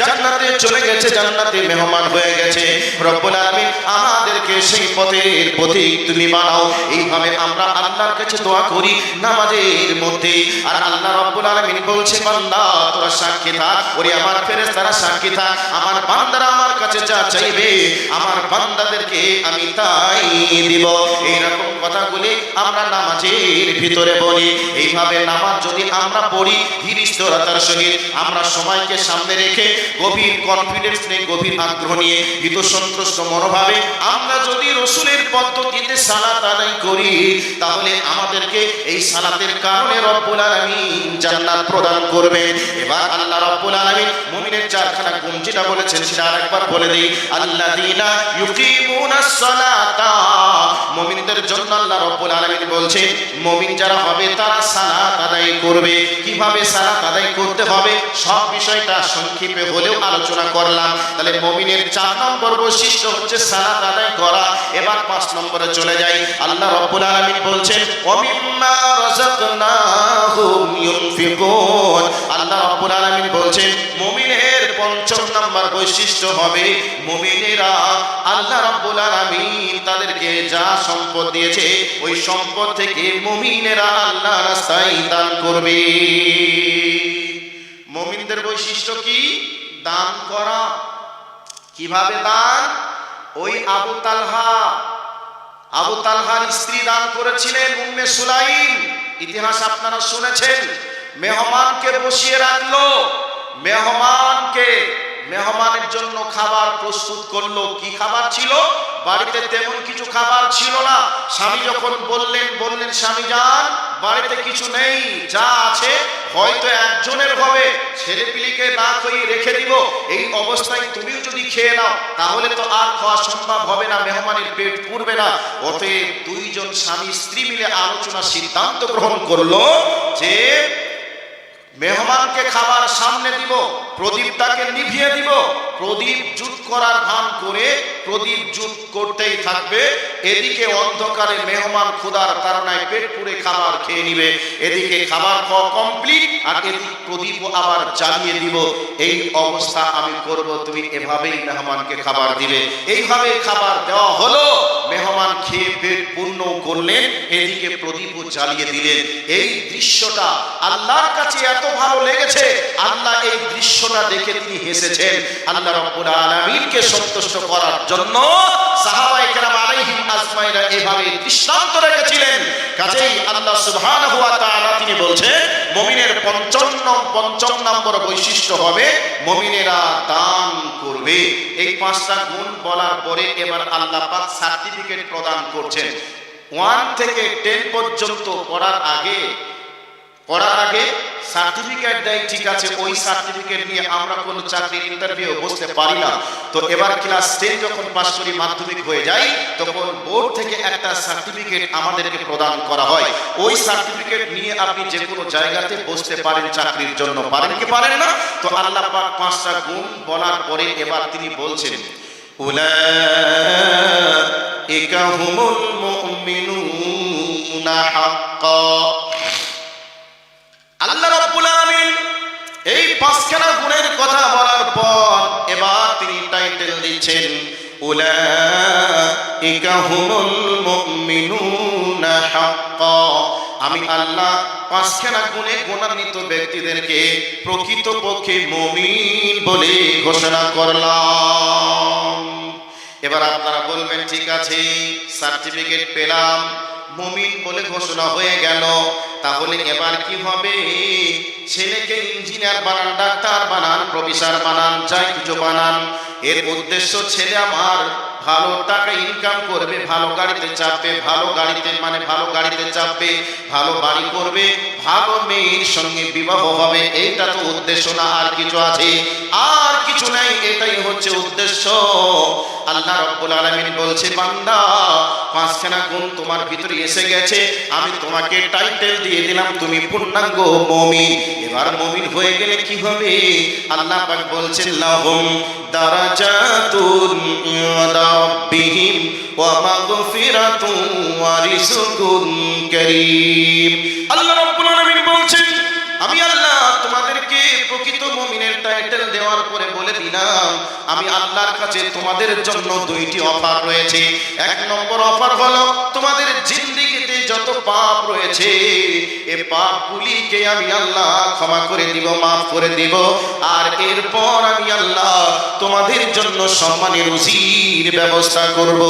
জান্নাতে চলে গেছে, জান্নাতে মেহমান হয়ে গেছে, রব্বুল আলামিন আমাদেরকে সেই পথের পথিক তুমি বানাও। এইভাবে আমরা আল্লাহর কাছে দোয়া করি নামাজের মধ্যে। আর আল্লাহ রব্বুল আলামিন বলছে বান্দা তোরা সাক্ষী থাক, ওরে আমার ফেরেশতারা সাক্ষী থাক, আমার বান্দারা আমার কাছে যা চাইবে আমার বান্দাদেরকে আমি তাই দিব। এইরকম কথাগুলি আমরা নামাজের ভিতরে বলি। এইভাবে নামাজ যদি আমরা পড়ি ধীরস্থিরতার সহিত, আমরা সময়কে সামনে রেখে গভীর কনফিডেন্স নিয়ে, গভীর আগ্রহ নিয়ে, ভীত সন্ত্রস্ত মনোভাবে আমরা যদি রাসূলের পদ্ধতিতে সালাত আদায় করি, তাহলে আমাদেরকে এই সালাতের কারণে রব্বুল আলামিন জান্নাত প্রদান করবেন। এবার আল্লাহ রব্বুল আলামিন মুমিনের চারখানা গুণ যেটা বলেছেন সেটা আরেকবার বলে দেই। আল্লাযীনা ইউকিমুনাস সালাতা, মুমিনদের জন্য আল্লাহ রব্বুল আলামিন বলছেন মুমিন যারা হবে তারা সালাত আদায় করবে। কিভাবে সালাত আদায় করতে হবে সব বিষয়টা সংক্ষেপে হলেও আলোচনা করলাম। তাহলে মুমিনের 4 নম্বর বৈশিষ্ট্য হচ্ছে সালাত আদায় করা। এবার 5 নম্বরে চলে যাই। আল্লাহ রব্বুল আলামিন বলছেন ওয়ামিম্মা রাযাকনাহুম ইউনফিকুন। আল্লাহ রব্বুল আলামিন বলছেন মুমিনের 5 নম্বর বৈশিষ্ট্য হবে মুমিনেরা আল্লাহ রব্বুল আলামিন তাদেরকে যা সম্পদ দিয়েছে ওই সম্পদ থেকে মুমিনেরা আল্লাহ রাস্তায় দান করবে। মুমিনদের বৈশিষ্ট্য কি? দান করা। কিভাবে দান? ওই আবু তালহার স্ত্রী দান করেছিলেন উম্মে সুলাইম, ইতিহাস আপনারা শুনেছেন। মেহমানকে বসিয়ে রাখলো, মেহমানের জন্য খাবার প্রস্তুত করলো। কি খাবার ছিল? বাড়িতে তেমন কিছু খাবার ছিল না। স্বামী যখন বললেন স্বামী যান বাড়িতে কিছু নেই, যা আছে হয়তো একজনের হবে, ছেলে পিলিকে না খেয়ে রেখে দিব, এই অবস্থায় তুমিও যদি খেয়ে নাও তাহলে তো আর খাওয়া সম্ভব হবে না, মেহমানের পেট পুরবে না। অতএব 2 জন স্বামী স্ত্রী মিলে আলোচনা সিদ্ধান্ত গ্রহণ করলো যে মেহমানকে খাবার সামনে দিব, প্রদীপটাকে নিভিয়ে দিব, প্রদীপ জুত করার ভান করে প্রদীপ জুত করতেই থাকবে। এদিকে অন্ধকারে মেহমান ক্ষুধার কারণে পেট পুরে খাবার খেয়ে নিবে, এদিকে খাবার খাওয়া কমপ্লিট আর এদিকে প্রদীপ আবার জ্বালিয়ে দিব। এই অবস্থা আমি করব, তুমি এভাবেই মেহমানকে খাবার দিবে। এইভাবে খাবার দেওয়া হলো, মেহমান খেয়ে পেট পূর্ণ করলেন, এদিকে প্রদীপ জ্বালিয়ে দিলেন। এই দৃশ্যটা আল্লাহর কাছে এত ভালো লেগেছে, আল্লাহ এই দৃশ্যটা দেখে তিনি হেসেছেন। আল্লাহ রাব্বুল আলামিনকে সন্তুষ্ট করার জন্য সাহাবায়ে কেরাম আলাইহিম আজমাইন এভাবে দৃষ্টান্ত রেখেছিলেন। কাজেই আল্লাহ সুবহানাহু ওয়া তাআলা তিনি বলছেন মুমিনের ৫৫ নম্বর বৈশিষ্ট্য হবে মুমিনেরা দান করবে। এই 5টা গুণ বলার পরে এবার আল্লাহ পাক সার্টিফিকেট প্রদান করছেন। 1 থেকে 10 পর্যন্ত পড়ার আগে সার্টিফিকেট দেয়, ঠিক আছে, ওই সার্টিফিকেট নিয়ে আমরা কোনো চাকরির ইন্টারভিউ বসতে পারি না। তো এবার ক্লাস 10 যখন পাস করি, মাধ্যমিক হয়ে যায়, তখন বোর্ড থেকে একটা সার্টিফিকেট আমাদেরকে প্রদান করা হয়। ওই সার্টিফিকেট নিয়ে আপনি যে কোনো জায়গাতে বসতে পারেন চাকরির জন্য। পারেন কি পারেন না? তো আল্লাহ পাক 5টা গুণ বলার পরে এবার তিনি বলছেন উলাইকা হুমুল মুমিনুনা হাক্কা। আল্লাহ রাব্বুল আলামিন এই 5খানা গুণের কথা বলার পর এবার তিনি টাইটেল দিচ্ছেন উলাইকা হুমুল মুমিনুনা হাক্কা। আমি আল্লাহ 5খানা গুণে গুণান্বিত ব্যক্তিদেরকে প্রকৃতপক্ষে মুমিন বলে ঘোষণা করলাম। এবার আপনারা বলবেন ঠিক আছে, সার্টিফিকেট পেলাম, মুমিন বলে ঘোষণা হয়ে গেল, তাহলে এবার কি হবে? ছেলেকে ইঞ্জিনিয়ার বানান, ডাক্তার বানান, প্রফেসর বানান, যাই কিছু বানান, এর উদ্দেশ্য ছেলে আমার ভালো টাকা ইনকাম করবে, ভালো গাড়িতে চাপবে, ভালো গাড়িতে মানে ভালো গাড়িতে চাপবে, ভালো বাড়ি করবে, ভালো মেয়ের সঙ্গে বিবাহ হবে। এইটা তো উদ্দেশ্য না, আর কিছু আছে? আর কিছু নাই, এটাই হচ্ছে উদ্দেশ্য। আল্লাহ রাব্বুল আলামিন বলছে, বান্দা পাঁচখানা গুণ তোমার ভিতরে এসে গেছে, আমি তোমাকে টাইটেল দিয়ে দিলাম, তুমি পূর্ণাঙ্গ মুমিন। এবার মুমিন হয়ে গেলে কি হবে? আল্লাহ পাক বলছেন, লাহুম দারাজাতুন ইনদা রাব্বিহিম ওয়া মাগফিরাতুন ওয়া রিজকুন কারীম। আল্লাহ রাব্বুল আলামিন বলছেন, আমি আল্লাহ তোমাদেরকে প্রকৃত মুমিনের টাইটেল দেওয়ার পরে বলে দিলাম, আমি আল্লাহর কাছে তোমাদের জন্য দুইটি অফার রয়েছে। এক নম্বর অফার হলো, তোমাদের জিন্দেগিতে যত পাপ রয়েছে এই পাপগুলিকে আমি আল্লাহ ক্ষমা করে দিব, মাফ করে দিব। আর এরপর আমি আল্লাহ তোমাদের জন্য সম্মানের রুজির ব্যবস্থা করব।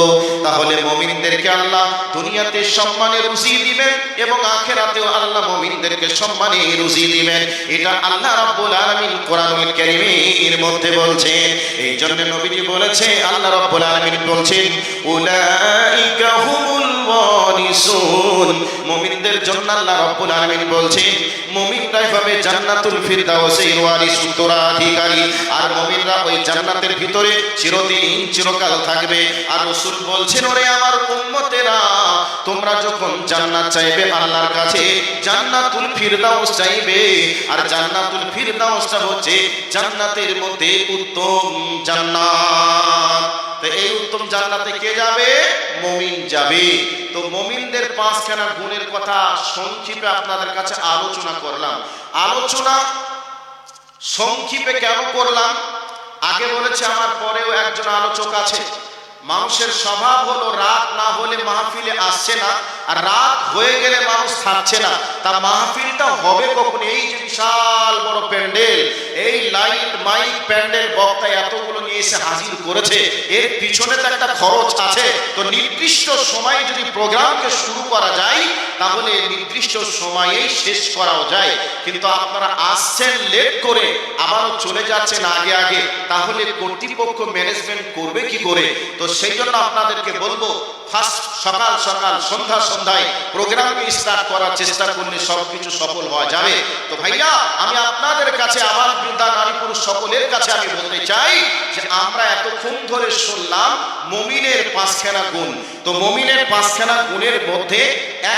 তাহলে মুমিনদেরকে আল্লাহ দুনিয়াতে সম্মানের রুজি দিবেন এবং আখিরাতেও আল্লাহ মুমিনদেরকে সম্মানের রুজি দিবেন। এটা আল্লাহ রাব্বুল আলামিন কোরআনুল কারীমের মধ্যে বলছেন। এই জন্য নবীজি বলেছে, আল্লাহ রাব্বুল আলামিন বলছেন, উলাইকা হুমুল ওয়ারিসুন। মুমিনদের জন্য আল্লাহ রাব্বুল আলামিন বলছেন, মুমিনরাই হবে জান্নাতুল ফিরদাউসের ওয়ারিস, উত্তরাধিকারী। আর মুমিনরা ওই জান্নাতের ভিতরে চিরদিন চিরকাল থাকবে। আর রাসূল বলছেন, ওরে আমার উম্মতেরা, তোমরা যখন জান্নাত চাইবে আল্লাহর কাছে, জান্নাতুল ফিরদাউস চাইবে। আর জান্নাতুল ফিরদাউসটা হচ্ছে জান্নাতের মধ্যে উত্তম জান্নাত। তো এই উত্তম জান্নাতে কে যাবে? মুমিন যাবে। তো মুমিনদের পাঁচখানা গুণের কথা সংক্ষেপে আপনাদের কাছে আলোচনা করলাম। আলোচনা সংক্ষেপে কেন করলাম? আগে বলেছে, আমার পরেও একজন আলোচক আছে। মানুষের স্বভাব হলো রাত না হলে মাহফিলে আসছে না, আর রাত হয়ে গেলে মানুষ থাকছে না। তা মাহফিলটা হবে কখন? এই যে বিশাল বড় প্যান্ডেল, এই লাইট মাইক প্যান্ডেল বক্তা এতগুলো নিয়ে এসে হাজির করেছে, এর পিছনে তো একটা খরচ আছে। তো নির্দিষ্ট সময়ে যদি প্রোগ্রামকে শুরু করা যায় তাহলে নির্দিষ্ট সময়েই শেষ করাও যায়। কিন্তু আপনারা আসছেন লেট করে, আবারও চলে যাচ্ছেন আগে আগে, তাহলে কর্তৃপক্ষ ম্যানেজমেন্ট করবে কি করে? তো সেই জন্য আপনাদেরকে বলবো, ফার্স্ট সকাল সকাল সন্ধ্যা সন্ধ্যায় প্রোগ্রামকে স্টার্ট করার চেষ্টা করলে সবকিছু সফল হওয়া যাবে। তো ভাইয়া, আমি আপনাদের কাছে, আবার বৃদ্ধা নারী পুরুষ সকলের কাছে আমি বলতে চাই যে আমরা এতক্ষণ ধরে শুনলাম মুমিনের পাঁচখানা গুণ। তো মুমিনের পাঁচখানা গুণের মধ্যে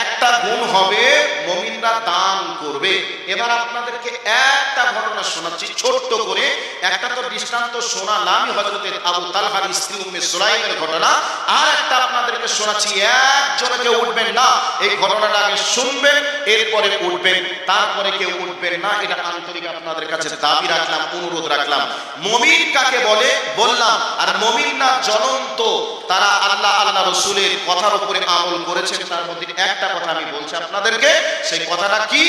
একটা গুণ হবে মুমিনরা দান করবে। এবার আপনাদেরকে একটা ঘটনা শোনাচ্ছি ছোট্ট করে। একটা তো দৃষ্টান্ত শোনালামই হযরত আবু তালহার স্ত্রী উম্মে সুলাইমের ঘটনা, আর একটা আপনাদেরকে শোনাচ্ছি। একজনে কেউ উঠবেন না, এই ঘটনাটা আগে শুনবেন, এরপরে উঠবেন, তারপরে কেউ উঠবেন না। এটা আন্তরিক আপনাদের কাছে দাবি রাখলাম, অনুরোধ রাখলাম। মুমিন কাকে বলে বললাম। আর মুমিন না জ্বলন্ত, তারা আল্লাহ আল্লাহ রাসূলের কথার উপরে আমল করেছেন। তার মধ্যে একটা কথা আমি বলছি আপনাদেরকে, সেই কথাটা কি?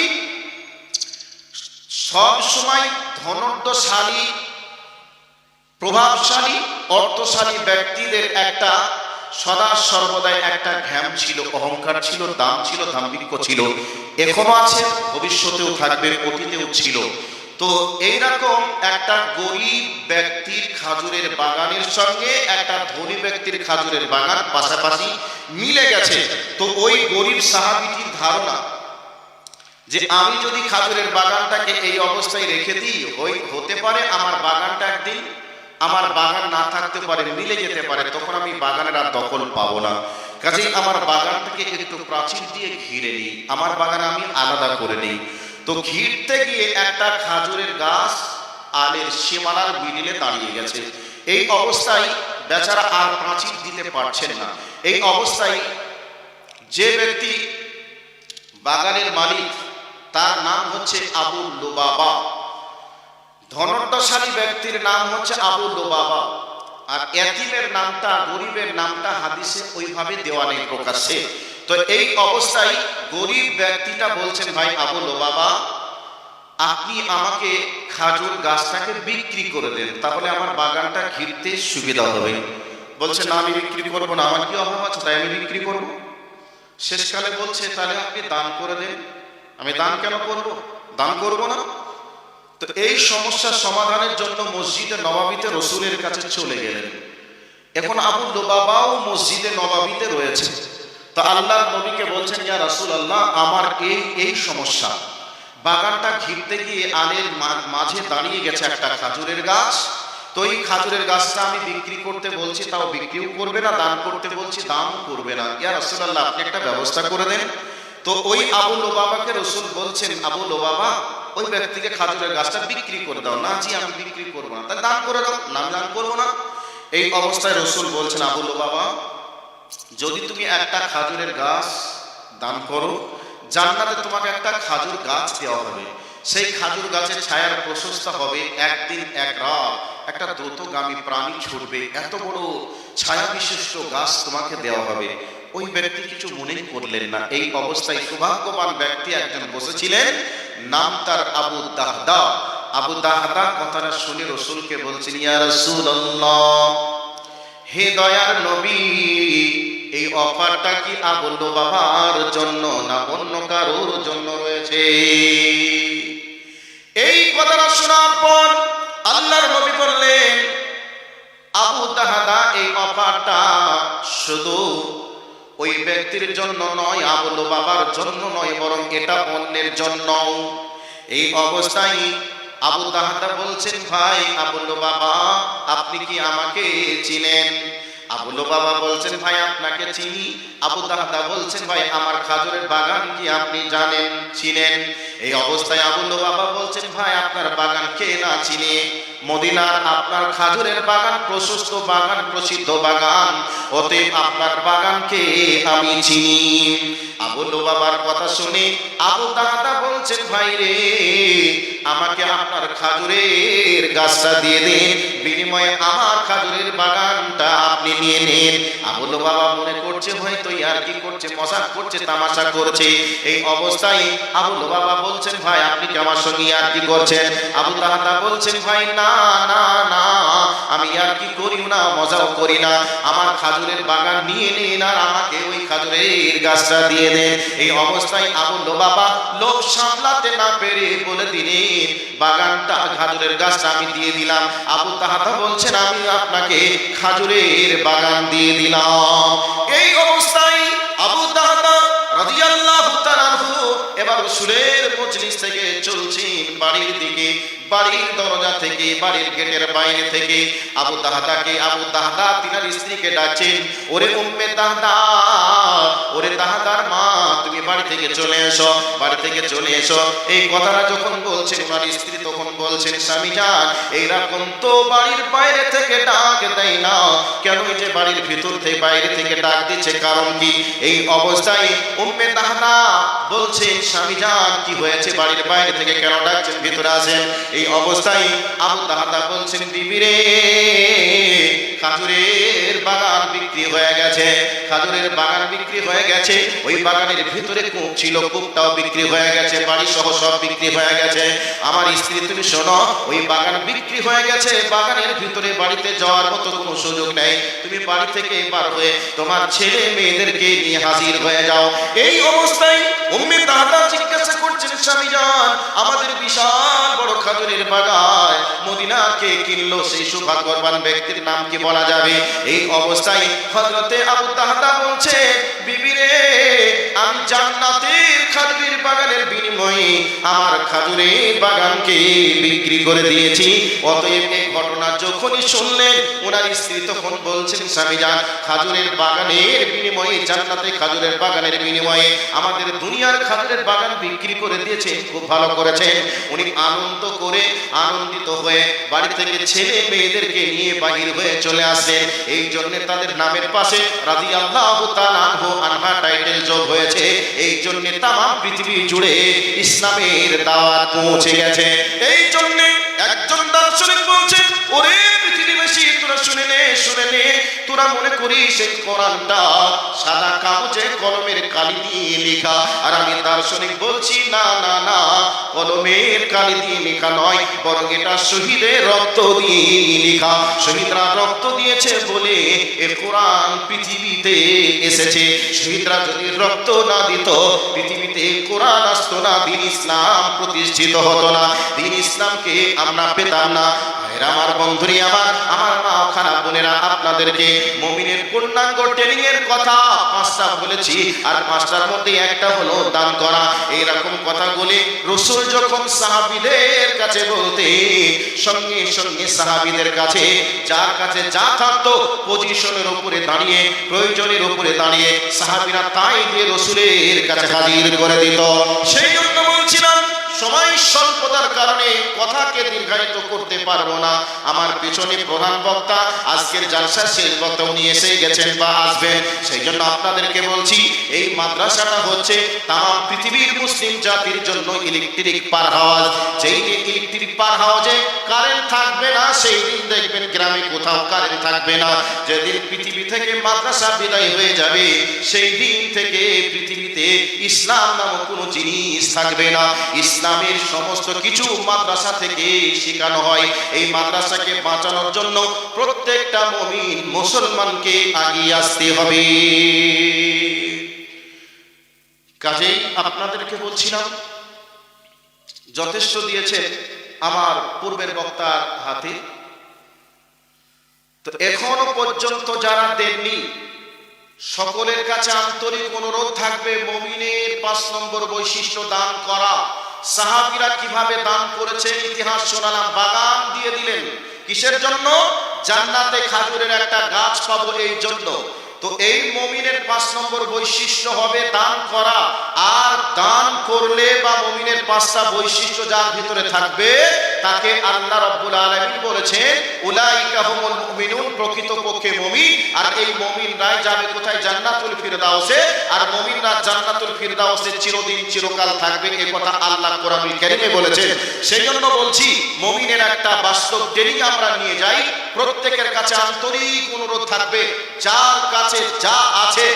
সব সময় ধনত্বশালী, প্রভাবশালী, অর্থশালী ব্যক্তিদের একটা সদা সর্বদাই একটা ঘ্যাম ছিল, অহংকার ছিল, দাম ছিল, দাম্ভিক্য ছিল। এখনো আছে, ভবিষ্যতেও থাকবে, অতীতেও ছিল। তো এইরকম একটা গরিব ব্যক্তির খাজুরের বাগানের সঙ্গে একটা ধনী ব্যক্তির খাজুরের বাগান পাশাপাশি মিলে গেছে। তো ওই গরিব সাহাবীটির ধারণা যে আমি যদি খাজুরের বাগানটাকে এই অবস্থায় রেখে দিই, হতে পারে আমার বাগানটা একদিন আমার বাগান না থাকতে পারে, মিলে যেতে পারে, তখন আমি বাগানের আর দখল পাবো না। কাজেই আমার বাগানটাকে একটু প্রাচীর দিয়ে ঘিরে নিই, আমার বাগান আমি আলাদা করে নিই। তো ঘিরতে গিয়ে একটা খাজুরের গাছ আলের সীমানার মিডিলে দাঁড়িয়ে গেছে। এই অবস্থায় বেচারা আর প্রাচীর দিতে পারছেন না। এই অবস্থায় যে ব্যক্তি বাগানের মালিক, তার নাম হচ্ছে আবু লুবাবা। ধনত্বশালী ব্যক্তির নাম হচ্ছে আবু লুবাবা। আর এতিমের নামটা, গরিবের নামটা হাদিসে ওইভাবে দেওয়া নেই প্রকাশ্যে। তো এই অবস্থায় গরিব ব্যক্তিটা বলছেন, ভাই আবু লুবাবা, আপনি আমাকে খাজুর গাছটাকে বিক্রি করে দেন, তাহলে আমার বাগানটা ঘিরতে সুবিধা হবে। বলছে, না আমি বিক্রি করবো না, আমার কি অভাব আছে তাই আমি বিক্রি করবো? শেষকালে বলছে, তাহলে আপনি দান করে দেন। আমি দান কেন করব? দান করব না। তো এই সমস্যার সমাধানের জন্য মসজিদে নববীতে রসুলের কাছে চলে গেলেন। এখন আবু লুবাবাও মসজিদে নববীতে রয়েছে। তো আল্লাহর নবীকে বলছেন, ইয়া রাসূলুল্লাহ, আমার এই সমস্যা। বাগানটা ঘিরতে গিয়ে আলের মাঝে দাঁড়িয়ে গেছে একটা খাজুরের গাছ। তো এই খাজুরের গাছটা আমি বিক্রি করতে বলছি, তাও বিক্রিও করবে না, দান করতে বলছি, দামও করবে না। ইয়া রাসূলুল্লাহ, আপনি একটা ব্যবস্থা করে দেন। তো ওই আবু লুবাবাকে রসুল বলছেন, আবু লুবাবা, ওই ব্যক্তিকে খাজুরের গাছটা বিক্রি করে দাও। না জি, আমি বিক্রি করবো না। তাহলে দান করে দাও। না, দান করবো না। এই অবস্থায় রসুল বলছেন, আবু লুবাবা, যদি তুমি একটা খাজুরের গাছ দান করো, জান্নাতে তোমাকে একটা খাজুর গাছ দেওয়া হবে। সেই খাজুর গাছের ছায়ার প্রশস্ত হবে, একদিন এক রাত একটা দ্রুতগামী প্রাণী ছুটবে, এত বড় ছায়া বিশিষ্ট গাছ তোমাকে দেওয়া হবে। ওই ব্যক্তি কিছু মনেই করলেন না। এই অবস্থায় সৌভাগ্যবান ব্যক্তি একজন বসেছিলেন, নাম তার আবু দাহদা। আবু দাহদা কথাটা শুনে রসুলকে বলছেন, ইয়া রাসূলুল্লাহ, হে দয়ার নবী, এই অফারটা কি আবু লুবাবার জন্য না অন্য কারোর জন্য রয়েছে? এই কথাটা শোনার পর আল্লাহর নবী বললেন, আবু দাহদা, এই অফারটা শুধু ওই ব্যক্তির জন্য নয়, আবু লুবাবার জন্য নয়, বরং এটা অন্যের জন্য। এই অবস্থায় আবু দাহদা বলছেন, ভাই আবু লুবাবা, আপনি কি আমাকে চিনেন? আবু লুবাবা বলছেন, ভাই আপনাকে চিনি। আবু দাহদা বলছেন, ভাই আমার খাজুরের বাগান কি আপনি জানেন, চিনেন? এই অবস্থায় আবু লুবাবা বলছেন, ভাই আপনার বাগান কে না চিনে? মদিনার আপনার খাজুরের বাগান প্রশস্ত বাগান, প্রসিদ্ধ বাগান, অতএব আপনার বাগানকে আমি চিনি। আবু লুবাবার কথা শুনে আবু দাহদা বলছেন, ভাই রে, আমাকে আপনার খাজুরের গাছটা দিয়ে দিন, বিনিময়ে আমার খাজুরের বাগানটা আপনি নিয়ে নিন। আবু লুবাবা মনে করছে হয়তো ইয়ার কি করছে, মজাক করছে, তামাশা করছে। এই অবস্থায় আবু লুবাবা বলছেন, ভাই আপনি কি আমার সঙ্গে ইয়ার কি করছেন? আবু দাহদা বলছেন, ভাই না না না, আমি ইয়ার কি করি না, মজাও করি না। আমার খাজুরের বাগান নিয়ে নিন আর আমাকে ওই খাজুরের গাছটা দিয়ে দেন। এই অবস্থায় আবু লুবাবা লোভ সামলাতে না পেরে বলে দিলেন, বাগানটা, খাজুরের গাছটা আমি দিয়ে দিলাম। আবু দাহদা বলছেন, আমি আপনাকে খাজুরের বাগান দিয়ে দিলাম। এই অবস্থায় আবু দাহদা রাদিয়াল্লাহু তাআলা আনহু এবার রাসূলের মজলিস থেকে চলছেন বাড়ির দিকে। বাড়ির দরজা থেকে, বাড়ির গেটের বাইরে থেকে আবু দাহদা তিনার স্ত্রীকে ডাকছেন, ওরে উম্মে দাহদা, ওরে দাহদার মা, তুমি বাড়ি থেকে চলে এসো, বাড়ি থেকে চলে এসো। এই কথাটা যখন বলছেন ওনার স্ত্রী, তখন বলছেন, স্বামী যান, এইরকম তো বাড়ির বাইরে থেকে ডাক দেয় না, কেন যে বাড়ির ভিতর থেকে বাইরে থেকে ডাক দিচ্ছে, কারণ কি? এই অবস্থায় উম্মে দাহদা বলছেন, স্বামী যান, কি হয়েছে, বাড়ির বাইরে থেকে কেন ডাকছেন, ভিতরে আসেন। এই অবস্থায় আবু দাহদা বলছেন, বিবি রে, খাজুরের বাগান বিক্রি হয়ে গেছে, খাজুরের বাগান বিক্রি হয়ে গেছে। ওই বাগানের ভিতরে কূপ ছিল, কূপটাও বিক্রি হয়ে গেছে, বাড়ি সহ সব বিক্রি হয়ে গেছে। আমার স্ত্রী, তুমি শোনো, ওই বাগান বিক্রি হয়ে গেছে, বাগানের ভিতরে বাড়িতে যাওয়ার মতো কোনো সুযোগ নেই। তুমি বাড়ি থেকে বার হয়ে তোমার ছেলে মেয়েদেরকে নিয়ে হাজির হয়ে যাও। এই অবস্থায় উম্মে দাহদা জিজ্ঞাসা করছেন, স্বামী যান, আমাদের বিশাল বড় খাজুরের বাগান মদিনাকে কিনলো, সেই সৌভাগ্যবান ব্যক্তির নাম কি বলা যাবে? এই অবস্থায় হযরতে আবু দাহদা বলছে, বিবি রে, আমি জান্নাতের খাজুরের বাগানের বিনিময়ে আমার খাজুরের বাগানকে বিক্রি করে দিয়েছি। অতএব এই ঘটনা যখনই শুনলেন ওনার স্ত্রী, তখন বলছেন, স্বামী যান, খাজুরের বাগানের বিনিময়ে, জান্নাতে খাজুরের বাগানের বিনিময়ে আমাদের দুনিয়ার খাজুরের বাগান বিক্রি করে দিয়েছেন, খুব ভালো করেছেন। উনি আনন্দিত হয়ে বাড়ি থেকে ছেলে মেয়েদেরকে নিয়ে বাহির হয়ে চলে আসেন। এই জন্য তাদের নামের পাশে রাদিয়াল্লাহু তাআলা আনহু আনহা টাইটেল যোগ হয়েছে। এই জন্য তামাম পৃথিবী জুড়ে ইসলামের দাওয়াত পৌঁছে গেছে। এই জন্য একজন দার্শনিক বলছেন, ওরে পৃথিবীবাসী, তোরা শুনে নে, তোরা মনে করিস এই কোরআনটা সাদা কাগজে কলমের কালি দিয়ে লেখা। আর আমি দার্শনিক বলছি না না না, কলমের কালি দিয়ে লেখা নয়, বরং এটা শহীদের রক্ত দিয়ে লেখা। শহীদরা রক্ত দিয়েছে বলে এ কোরআন পৃথিবীতে এসেছে। শহীদরা যদি রক্ত না দিত, পৃথিবীতে কোরআন আসতো না, দ্বীন ইসলাম প্রতিষ্ঠিত হতো না, দ্বীন ইসলামকে আমরা পেতাম না। আমার বন্ধুরি, আমার মা খানা বোনেরা, আপনাদেরকে মুমিনের পূর্ণাঙ্গ ট্রেনিং এর কথা 5টা বলেছি, আর 5টার মধ্যে একটা হলো দান করা। এইরকম কথাগুলি রাসূল যখন সাহাবীদের কাছে বলতে, সঙ্গে সঙ্গে সাহাবীদের কাছে যার কাছে যা থাকতো, পজিশনের উপরে দাঁড়িয়ে, প্রয়োজনের উপরে দাঁড়িয়ে সাহাবীরা তাই দিয়ে রাসূলের কাছে হাজির করে দিত। সেই জন্য বলছিলাম, সময় স্বল্পতার কারণে কথাকে দীর্ঘায়িত করতে পারবো না। আমার পিছনে প্রধান বক্তা, আজকের জালসা শেষ বক্তা উনি এসে গেছেন বা আসবেন। সেই জন্য আপনাদেরকে বলছি, এই মাদ্রাসাটা হচ্ছে তাম পৃথিবীর মুসলিম জাতির জন্য ইলেকট্রিক পার হাউস। যেই দিন ইলেকট্রিক পার হাউসে কারেন্ট থাকবে না, সেই দিন দেখবেন গ্রামে কোথাও কারেন্ট থাকবে না। যেদিন পৃথিবী থেকে মাদ্রাসা বিদায় হয়ে যাবে, সেই দিন থেকে পৃথিবীতে ইসলাম নামক কোনো জিনিস থাকবে না। ইসলামের সমস্ত কিছু মাদ্রাসা থেকে শেখানো হয়। এই মাদ্রাসাকে বাঁচানোর জন্য প্রত্যেকটা মুমিন মুসলমানকে এগিয়ে আসতে হবে। কাজেই আপনাদেরকে বলছিলাম, যথেষ্ট দিয়েছে আমার পূর্বের বক্তার হাতে, তো এখনো পর্যন্ত যারা দেননি সকলের কাছে আন্তরিক অনুরোধ থাকবে, মুমিনের 5 নম্বর বৈশিষ্ট্য দান করা। সাহাবীরা কিভাবে দান করেছে ইতিহাস শোনালাম। বাগান দিয়ে দিলেন কিসের জন্য? জান্নাতে খাজুরের একটা গাছ পাবো এই জন্য। তো এই মুমিনের 5 নম্বর বৈশিষ্ট্য হবে দান করা। আর দান করলে বা মুমিনের 5টা বৈশিষ্ট্য যার ভিতরে থাকবে, তাকে আল্লাহ রাব্বুল আলামিন বলেছেন উলাইকা হুমুল মুমিনুন, প্রকৃতপক্ষে মুমিন। আর এই মুমিনরাই যাবে কোথায়? জান্নাতুল ফিরদাউসে। আর মুমিনরা জান্নাতুল ফিরদাউসে চিরদিন চিরকাল থাকবে, এই কথা আল্লাহ কোরআনুল কারীমে বলেছেন। সেই জন্য বলছি, মুমিনের একটা বাস্তব ট্রেনিং আমরা নিয়ে যাই। প্রত্যেকের কাছে আন্তরিক অনুরোধ থাকবে, যার কাছে যা আছে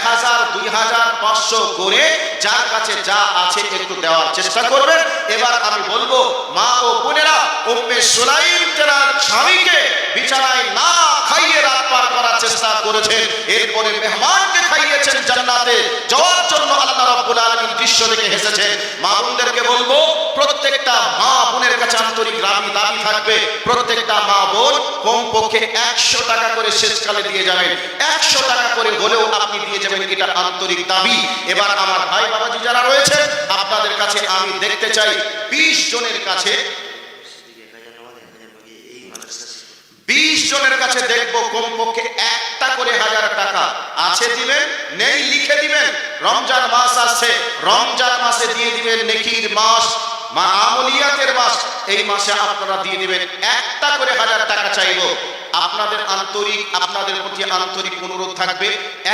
1000, 2000, 500 করে যার কাছে যা আছে একটু দেওয়ার চেষ্টা করবেন। এবার আমি বলবো, মা ও বোনেরা, উম্মে সুলাইম তার স্বামীকে বিছানায় না খাইয়ে রাত পার করার চেষ্টা করেছেন, এরপরে মেহমানকে খাইয়েছেন জান্নাতে যাওয়ার জন্য। আল্লাহ রাব্বুল আলামিন দৃশ্য দেখে হেসেছেন। মা বোনদেরকে বলবো, প্রত্যেকটা মা বোনের কাছে আন্তরিক দাবি থাকবে, প্রত্যেকটা মা বোন কমপক্ষে 100 টাকা করে শেষকালে দিয়ে যাবেন। 100 টাকা করে হলেও আপনি দিয়ে যাবেন, এটা আন্তরিক দাবি। এবার আমার ভাই বাবাজি যারা রয়েছে, আপনাদের কাছে আমি দেখতে চাই 20 জনের কাছে, 20 জনের কাছে দেখবো কমপক্ষে একটা করে 1000 টাকা আছে দিবেন, নেই লিখে দিবেন। রমজান মাস আসছে, রমজান মাসে দিয়ে দিবেন, নেকির মাস, আমলিয়াতের মাস, এই মাসে আপনারা দিয়ে দিবেন একটা করে 1000 টাকা চাইবো। আপনাদের প্রতি আন্তরিক অনুরোধ থাকবে,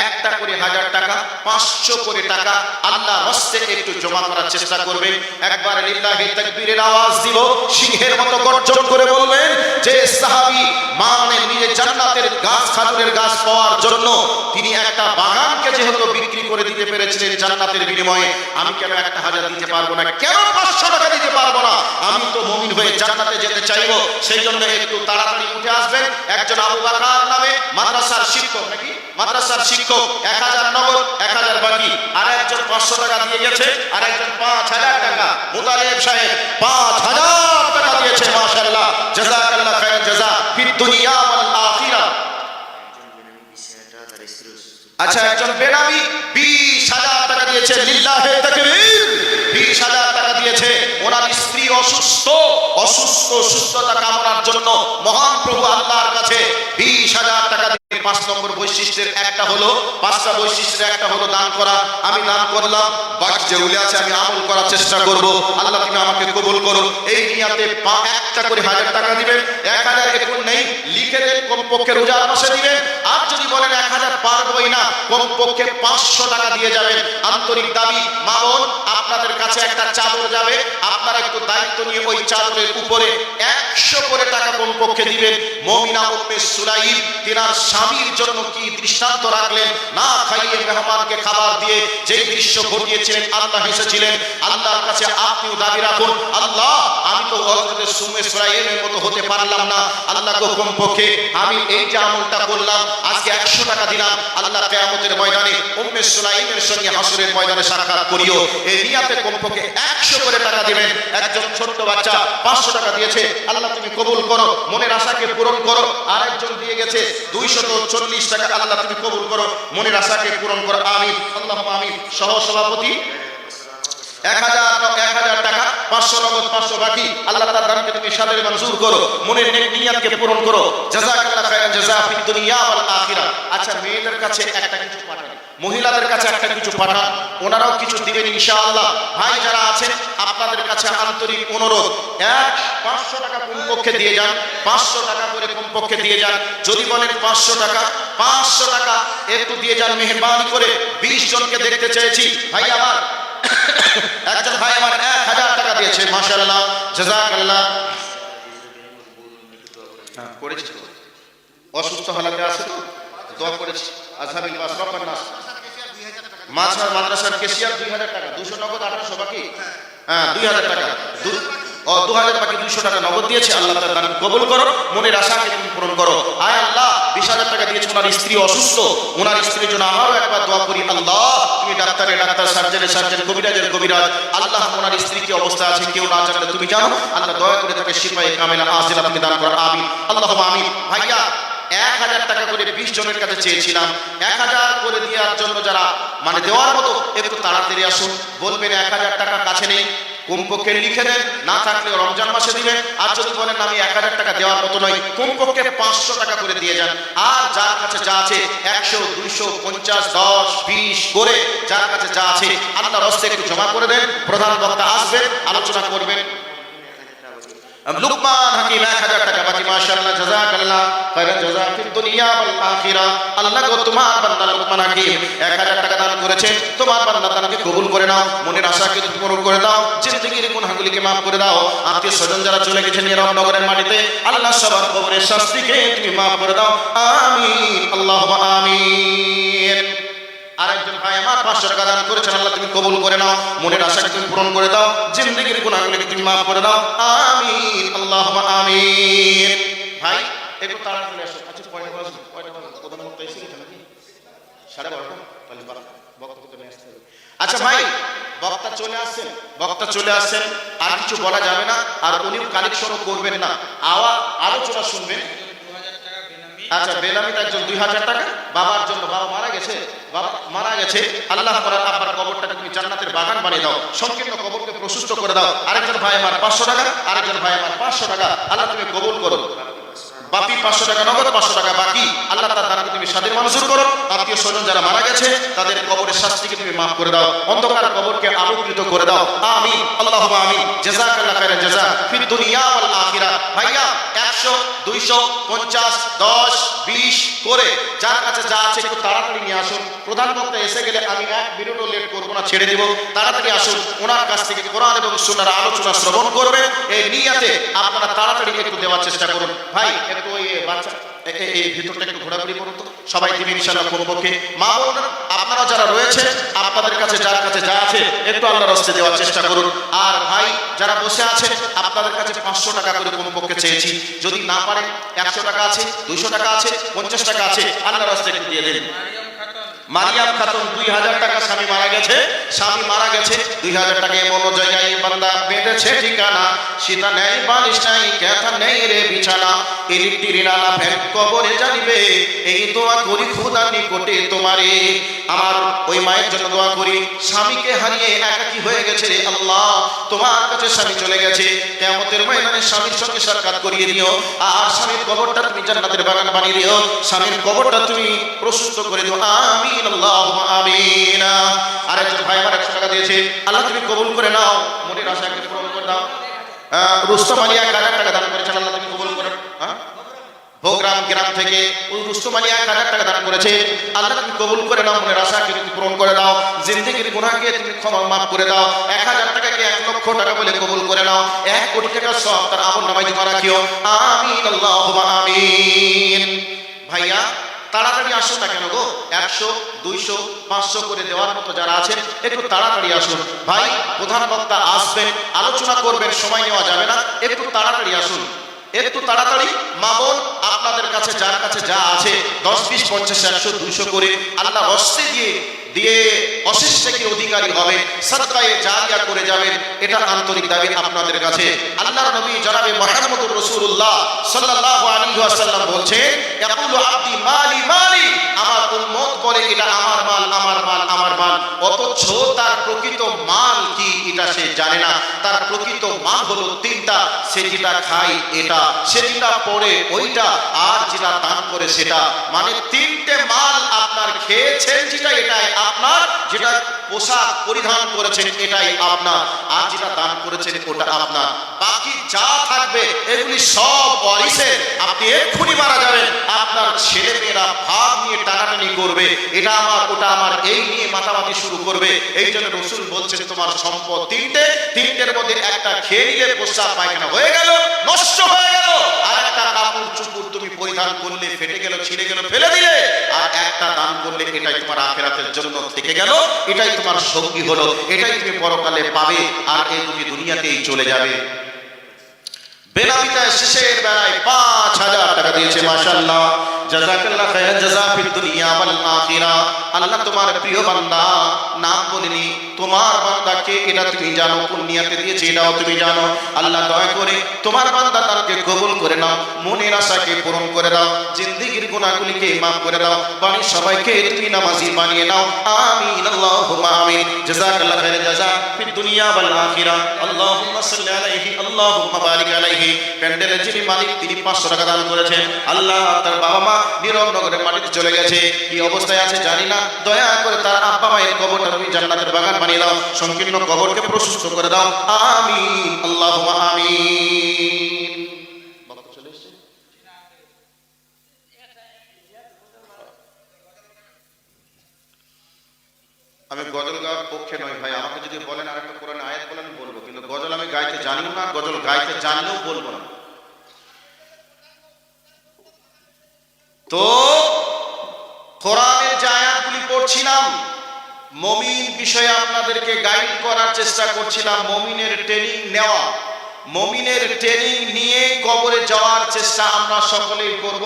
একটা করে 1000 টাকা, 500 করে টাকা আল্লাহ হস্তে একটু জমা করার চেষ্টা করবেন। একবার লিল্লাহি তাকবীরের আওয়াজ দিব, সিংহের মতো গর্জন করে বলবেন যে সাহাবী মানে নিজে জান্নাতের গাছ, খাজুরের গাছ পাওয়ার জন্য তিনি একটা বাগানকে যেহেতু বিক্রি করে দিতে পেরেছিলেন জান্নাতের বিনিময়ে, আমি কেন 1000 দিতে পারবো না? কেন 500 টাকা দিতে পারবো না? আমি তো মুমিন হয়ে জান্নাতে যেতে চাইবো। সেই জন্য একটু তাড়াতাড়ি উঠে আসবেন। একজন আবু বকর নামে মাদ্রাসার শিক্ষক, নাকি মাদ্রাসার শিক্ষক, 1000 নগদ, 1000 বাকি। আর একজন 500 টাকা দিয়ে গেছে, আর একজন 5000 টাকা। মুতালিব সাহেব 5000 টাকা দিয়েছে, মাশাআল্লাহ, জাযাকাল্লাহ খায়রান জাযা ফিদ দুনিয়া ওয়াল আখিরা। আচ্ছা, একজন বেনামি 20000 টাকা দিয়েছে, লিল্লাহি তাকবীর, 20000 টাকা দিয়েছে। ওনার স্ত্রী সুস্থতা কামনার জন্য মহান প্রভু আল্লাহর কাছে 20000 টাকা দিয়ে 5 নম্বর বৈশিষ্ট্যের একটা হলো, 5টা বৈশিষ্ট্যের একটা হলো দান করা। আমি দান করলাম, বাকি যেগুলো আছে আমি আমল করার চেষ্টা করব। আল্লাহ তুমি আমাকে কবুল করো। এই নিয়াতে একটা করে 1000 টাকা দিবেন। 1000 এখন নেই, লিখে দেন, কমপক্ষে রোজার মাসে দিবেন। আর যদি বলেন 1000 পারবই না, কমপক্ষে 500 টাকা দিয়ে যাবেন। আন্তরিক দাবি, মা বোন আপনাদের কাছে একটা চাদর যাবে, আপনারা একটু দায়িত্ব নিয়ে ওই চাদরের উপরে 100 করে টাকা কমপক্ষে দিবেন। মুমিনা উম্মে সুলাইম তিনার স্বামীর জন্য কি দৃষ্টান্ত রাখলেন, না খাইয়ে মেহমানকে খাবার দিয়ে যেই দৃশ্য ঘটিয়েছিলেন, আল্লাহ হেসেছিলেন। আল্লাহর কাছে আপনিও দাবি রাখুন, আল্লাহ আমি তো হযরত উম্মে সুলাইমের মতো হতে পারলাম না, আল্লাহ গো কমপক্ষে আমি এই যে আমলটা করলাম, আজকে 100 টাকা দিলাম, আল্লাহ কিয়ামতের ময়দানে উম্মে সুলাইমের সঙ্গে হাসরের ময়দানে সাক্ষাৎ করিও। এই নিয়াতে কমপক্ষে 100 করে টাকা দিবেন। একজন ছোট্ট বাচ্চা 500 টাকা দিয়েছে, আল্লাহ তুমি কবুল করো, মনের আশাকে পূরণ করো। আরেকজন দিয়ে গেছে 240 টাকা, আল্লাহ তুমি কবুল করো, মনের আশাকে পূরণ করো, আমিন আল্লাহুম্মা আমিন। সহ সভাপতি 1000 টাকা, 500 নগদ, 500 বাকি, আল্লাহ তাআলার দানকে তুমি সাদরে মঞ্জুর করো, মনের নেক নিয়াতকে পূরণ করো। জাযাকাল্লাহু খায়রান জাযা ফিদ দুনিয়া ওয়াল আখিরা। আচ্ছা, মেয়েদের কাছে একটা কিছু পাঠান, মহিলাদের কাছে একটা কিছু পাঠান, ওনারাও কিছু দিবেন ইনশাআল্লাহ। ভাই যারা আছেন আপনাদের কাছে আন্তরিক অনুরোধ, 500 টাকা কমপক্ষে দিয়ে যান, 500 টাকা করে কমপক্ষে দিয়ে যান। যদি বলেন 500 টাকা, 500 টাকা একটু দিয়ে যান মেহেরবানি করে। 20 জনকে দেখতে চেয়েছি। ভাই আমার একজন ভাই আমার 1000 টাকা দিয়েছে, মাশাআল্লাহ, জাযাকাল্লাহ। করেছি তো, অসুস্থ হালাতে আছে তো, দোয়া করেছি। আজহাবিল বাসরাফান নাস মাদ্রাসার কেশিয়ার 2000 টাকা, 200 নগদ, 1800 বাকি, 2000 টাকা, 2000 বাকি, 200 টাকা নগদ দিয়েছে। আল্লাহ তাআলা দান কবুল করো, মনের আশাকে তুমি পূরণ করো। আয় আল্লাহ, 20000 টাকা দিয়েছে, ওনার স্ত্রী অসুস্থ, ওনার স্ত্রীর জন্য আমারও একবার দোয়া করি। আল্লাহ তুমি ডাক্তারের ডাক্তার, সার্জনের সার্জন, কবিরাজের কবিরাজ, আল্লাহ ওনার স্ত্রী কি অবস্থা আছে কেউ না জানলে তুমি জানো, আল্লাহ দয়া করে তাকে শিফায়ে কামেলা আজিলা তুমি দান করো, আমিন আল্লাহুম্মা আমিন। ভাইয়া 1000 টাকা করে 20 জনের কাছে চেয়েছিলাম, 1000 করে দেওয়ার জন্য যারা মানে দেওয়ার মতো একটু তাড়াতাড়ি আসুন। বলবেন 1000 টাকা কাছে নেই, কমপক্ষে লিখে দেন, না থাকলে রমজান মাসে দিবেন। আর যদি বলেন আমি 1000 টাকা দেওয়ার মতো নয়, কমপক্ষে 500 টাকা করে দিয়ে যান। আর যার কাছে যা আছে 100, 200, 50, 10, 20 করে যার কাছে যা আছে আল্লাহর রাস্তায় একটু জমা করে দেন। প্রধান বক্তা আসবেন, আলোচনা করবেন। লুকমান হাকিম 1000 টাকা বাকি, মাশাআল্লাহ, জাযাকাল্লাহ খায়রান জাযা ফিদ দুনিয়া ওয়াল আখিরা। আল্লাহ গো তোমার বান্দা লুকমান হাকিম 1000 টাকা দান করেছেন, তোমার বান্দা দানকে কবুল করে নাও, মনের আশাকে তুমি পূরণ করে দাও, জিন্দেগীর গুনাহগুলিকে maaf করে দাও। আত্মীয় স্বজন যারা চলে গেছেন নিরবনগরের মাটিতে, আল্লাহ সবার কবরের শাস্তিকে তুমি maaf করে দাও, আমিন আল্লাহুম্মা আমিন। আরেকজন ভাই আমার 500 টাকা দান করেছেন, আল্লাহ তুমি কবুল করে নাও, মনের আশাকে তুমি পূরণ করে দাও, জিন্দেগীর গুনাহগুলিকে তুমি maaf করে দাও, আমিন আল্লাহুম্মা আমিন। ভাই একটু তাড়াতাড়ি আসো। আচ্ছা কয়টা বাজে? প্রধান বক্তা এসে গেছে নাকি? 12:30? তাহলে বক্তাকে নিয়ে আসতে হবে। আচ্ছা ভাই, বক্তা চলে আসছেন, বক্তা চলে আসছেন, আর কিছু বলা যাবে না, আর উনিও কালেকশনও করবেন না, আলোচনা শুনবেন। আচ্ছা, বেনামিতে একজন 2000 টাকা, বাবার জন্য, বাবা মারা গেছে, বাবা মারা গেছে, আল্লাহ ওনার আব্বার কবরটাকে তুমি জান্নাতের বাগান বানিয়ে দাও, সংকীর্ণ কবরকে প্রশস্ত করে দাও। আরেকজন ভাই আমার 500 টাকা, আরেকজন ভাই আমার 500 টাকা, আল্লাহ তুমি কবুল করো। বাকি 500 টাকা নগদ, 500 টাকা বাকি, আল্লাহ তাআলার দানকে তুমি সাদের মঞ্জুর করো। আত্মীয় স্বজন যারা মারা গেছে তাদের কবরের শাস্তিকে তুমি maaf করে দাও, অন্ধকার কবরকে আলোকিত করে দাও, আমিন আল্লাহুম্মা আমিন। জাযাকাল্লাহু খায়রান জাযা ফিদ দুনিয়া ওয়াল আখিরা। ভাইয়া 100, 200, 50, 10, 20 করে যার কাছে যা আছে একটু তাড়াতাড়ি নিয়ে আসুন। প্রধান বক্তা এসে গেলে আমি 1 মিনিটও লেট করব না, ছেড়ে দিব। তাড়াতাড়ি আসুন, ওনার কাছ থেকে কোরআন এবং সুন্নাহর আলোচনা শ্রবণ করবেন। এই নিয়তে আপনারা তাড়াতাড়ি একটু দেওয়ার চেষ্টা করুন। ভাই একটু ওই বাচ্চা এই ভিতরটা একটু ঘোরাঘুরি করুন তো, সবাই দিবে ইনশাআল্লাহ কমপক্ষে। মা বোনেরা আপনারা যারা রয়েছে আপনাদের কাছে যার কাছে যা আছে একটু আল্লাহর রাস্তায় দেওয়ার চেষ্টা করুন। আর ভাই যারা বসে আছেন আপনাদের কাছে 500 টাকা করে কমপক্ষে চেয়েছি, যদি না পারেন 100 টাকা আছে, 200 টাকা আছে, 50 টাকা আছে, আল্লাহর রাস্তায় একটু দিয়ে দেন। মারিয়াম খাতুন 2000 টাকা, স্বামী মারা গেছে, স্বামী মারা গেছে, 2000 টাকা এমন জায়গায় বান্দা বেঁধেছে ঠিকানা, সীতা নেই বালিশ নাই, ক্যাথা নেই রে বিছানা, ইলেকট্রিক রানা ফ্যান কবরে জানিবে, এই দোয়া করি খোদা নিকটে তোমারে। আমার ওই মায়ের জন্য দোয়া করি, স্বামীকে হারিয়ে একাকী হয়ে গেছে রে আল্লাহ, তোমার কাছে স্বামী চলে গেছে, কিয়ামতের ময়দানে স্বামীর সঙ্গে সাক্ষাৎ করিয়ে দিও। আর স্বামীর কবরটা তুমি জান্নাতের বাগান বানিয়ে দিও, স্বামীর কবরটা তুমি প্রশস্ত করে দিও, আমিন আল্লাহুম্মা আমিন। আরেকজন ভাই আমার 100 টাকা দিয়েছে, আল্লাহ তুমি কবুল করে নাও, মনের আশাকে পূরণ করে দাও। রুস্তম আলী 1000 টাকা দান করেছেন, আল্লাহ তুমি কবুল করো। ভোগ্রাম গ্রাম থেকে ওই রুস্তম আলী 1000 টাকা দান করেছে, আল্লাহ তুমি কবুল করে নাও, মনের আশাকে তুমি পূরণ করে দাও। জিন্দেগির গুনাহকে তুমি ক্ষমা মাফ করে দাও। 1000 টাকাকে 1 লক্ষ টাকা বলে কবুল করে নাও। 1 কোটি টাকার সওয়াব তার আমলনামায় জমা রাখিও। আমিন আল্লাহুম্মা আমিন। ভাইয়া তাড়াতাড়ি আসুন না কেন গো, 100 200 500 করে দেওয়ার মতো যারা আছেন একটু তাড়াতাড়ি আসুন। ভাই প্রধান বক্তা আসবেন, আলোচনা করবেন, সময় নেওয়া যাবে না, একটু তাড়াতাড়ি আসুন, একটু তাড়াতাড়ি। মা বোন আপনাদের কাছে যার কাছে যা আছে 10 20 50 100 200 করে আল্লাহ রস্তে দিয়ে অশেষ থেকে অধিকারী হবে, সাদকায়ে জারিয়া করে যাবেন, এটা আন্তরিক দাবি আপনাদের কাছে। আল্লাহর নবী জনাবে মুহাম্মদুর রাসূলুল্লাহ সাল্লাল্লাহু আলাইহি ওয়াসাল্লাম বলছেন, ইয়াকুলু আবদি মালি মালি, আমার উম্মত বলে এটা আমার মাল আমার মাল আমার মাল, অথচ তার প্রকৃত মাল কি এটা সে জানে না। তার প্রকৃত মাল হলো 3টা, সে যেটা খায় এটা, সে যেটা পড়ে ওইটা, আর যেটা দান করে সেটা। মানে 3টে মাল আপনার খেয়েছেন যেটা এটাই আপনার, যেটা পোশাক পরিধান করেছেন এটাই আপনার, আর যেটা দান করেছেন ওটা আপনার। বাকি যা থাকবে এগুলি সব ওয়ারিসের। আপনি এক্ষুনি মারা যাবেন, আপনার ছেলে মেয়েরা ভাগ নিয়ে টানাটানি করবে, এটা আমার ওটা আমার, এই নিয়ে মাতামাতি শুরু করবে। এই জন্য রাসূল বলছেন তোমার সম্পদ 3টের মধ্যে একটা খেয়ে নিলে প্রস্রাব পায়খানা হয়ে গেল, নষ্ট হয়ে গেল, আর একটা কাপড় চোপড় তুমি পরিধান করলে ফেটে গেল ছিঁড়ে গেল ফেলে দিলে, আর একটা দান করলে এটাই তোমার আখিরাতের জন্য থেকে গেল, এটাই তোমার সঙ্গী হলো, এটাই তুমি পরকালে পাবে, আর এই দুনিয়াতেই চলে যাবে। বেনামিটা শেষের বেলায় 5000 টাকা দিয়েছে, মাশাআল্লাহ, জাযাকাল্লাহ খায়রান জাযা ফিদ দুনিয়া ওয়াল আখিরা। আল্লাহ তোমার প্রিয় বান্দা, নাম বলিনি, তোমার বান্দাকে এটা তুমি জানো, কোন নিয়তে দিয়েছে এটাও তুমি জানো। আল্লাহ দয়া করে তোমার বান্দা দানকে কবুল করে নাও, মনের আশাকে পূরণ করে দাও, জিন্দেগির গুনাহগুলিকে মাফ করে দাও, বাড়ির সবাইকে তুমি নামাজি বানিয়ে নাও। আমিন আল্লাহুম্মা আমিন। জাযাকাল্লাহ খায়রান জাযা ফিদ দুনিয়া ওয়াল আখিরা। আল্লাহুম্মা সাল্লি আলাইহি আল্লাহুম্মা বারিক আলাইহি। প্যান্ডেলের যিনি মালিক তিনি 500 টাকা দান করেছেন। আল্লাহ তার বাবা মা নিরবনগরের মাটিতে চলে গেছে, কি অবস্থায় আছে জানি না, দয়া করে তার আব্বা মায়ের কবরটা তুমি জান্নাতের বাগান বানিয়ে দাও, সংকীর্ণ কবরকে প্রশস্ত করে দাও। আমিন আল্লাহুম্মা আমিন। আমি গজল গাওয়ার পক্ষে নয় ভাই, আমাকে যদি বলেন আরেকটা কোরআন আয়াত বলেন বলবো, কিন্তু গজল আমি গাইতে জানিও না, গজল গাইতে জানলেও বলবো না। তো কোরআনের যে আয়াতগুলি পড়ছিলাম, মুমিন বিষয়ে আপনাদেরকে গাইড করার চেষ্টা করছিলাম, মুমিনের ট্রেনিং নেওয়া, মুমিনের ট্রেনিং নিয়ে কবরে যাওয়ার চেষ্টা আমরা সকলেই করব।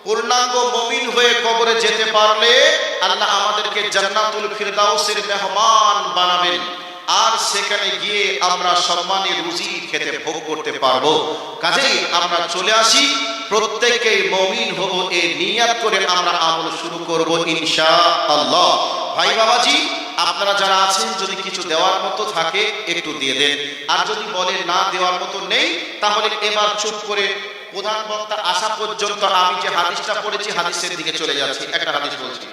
পূর্ণাঙ্গ মুমিন হয়ে কবরে যেতে পারলে আল্লাহ আমাদেরকে জান্নাতুল ফিরদাউসের মেহমান বানাবেন, আর সেখানে গিয়ে আমরা সম্মানের রুজি খেতে ভোগ করতে পারবো। কাজেই আমরা চলে আসি, প্রত্যেকেই মুমিন হব এই নিয়ত করে আমরা আমল শুরু করব ইনশাআল্লাহ। ভাই বাবাজি আপনারা যারা আছেন, যদি কিছু দেওয়ার মতো থাকে একটু দিয়ে দেন, আর যদি বলে না দেওয়ার মতো নেই তাহলে এবার চুপ করে প্রধান বক্তা আসা পর্যন্ত আমি যে হাদিসটা পড়েছি হাদিসের দিকে চলে যাচ্ছি। একটা হাদিস বলছি,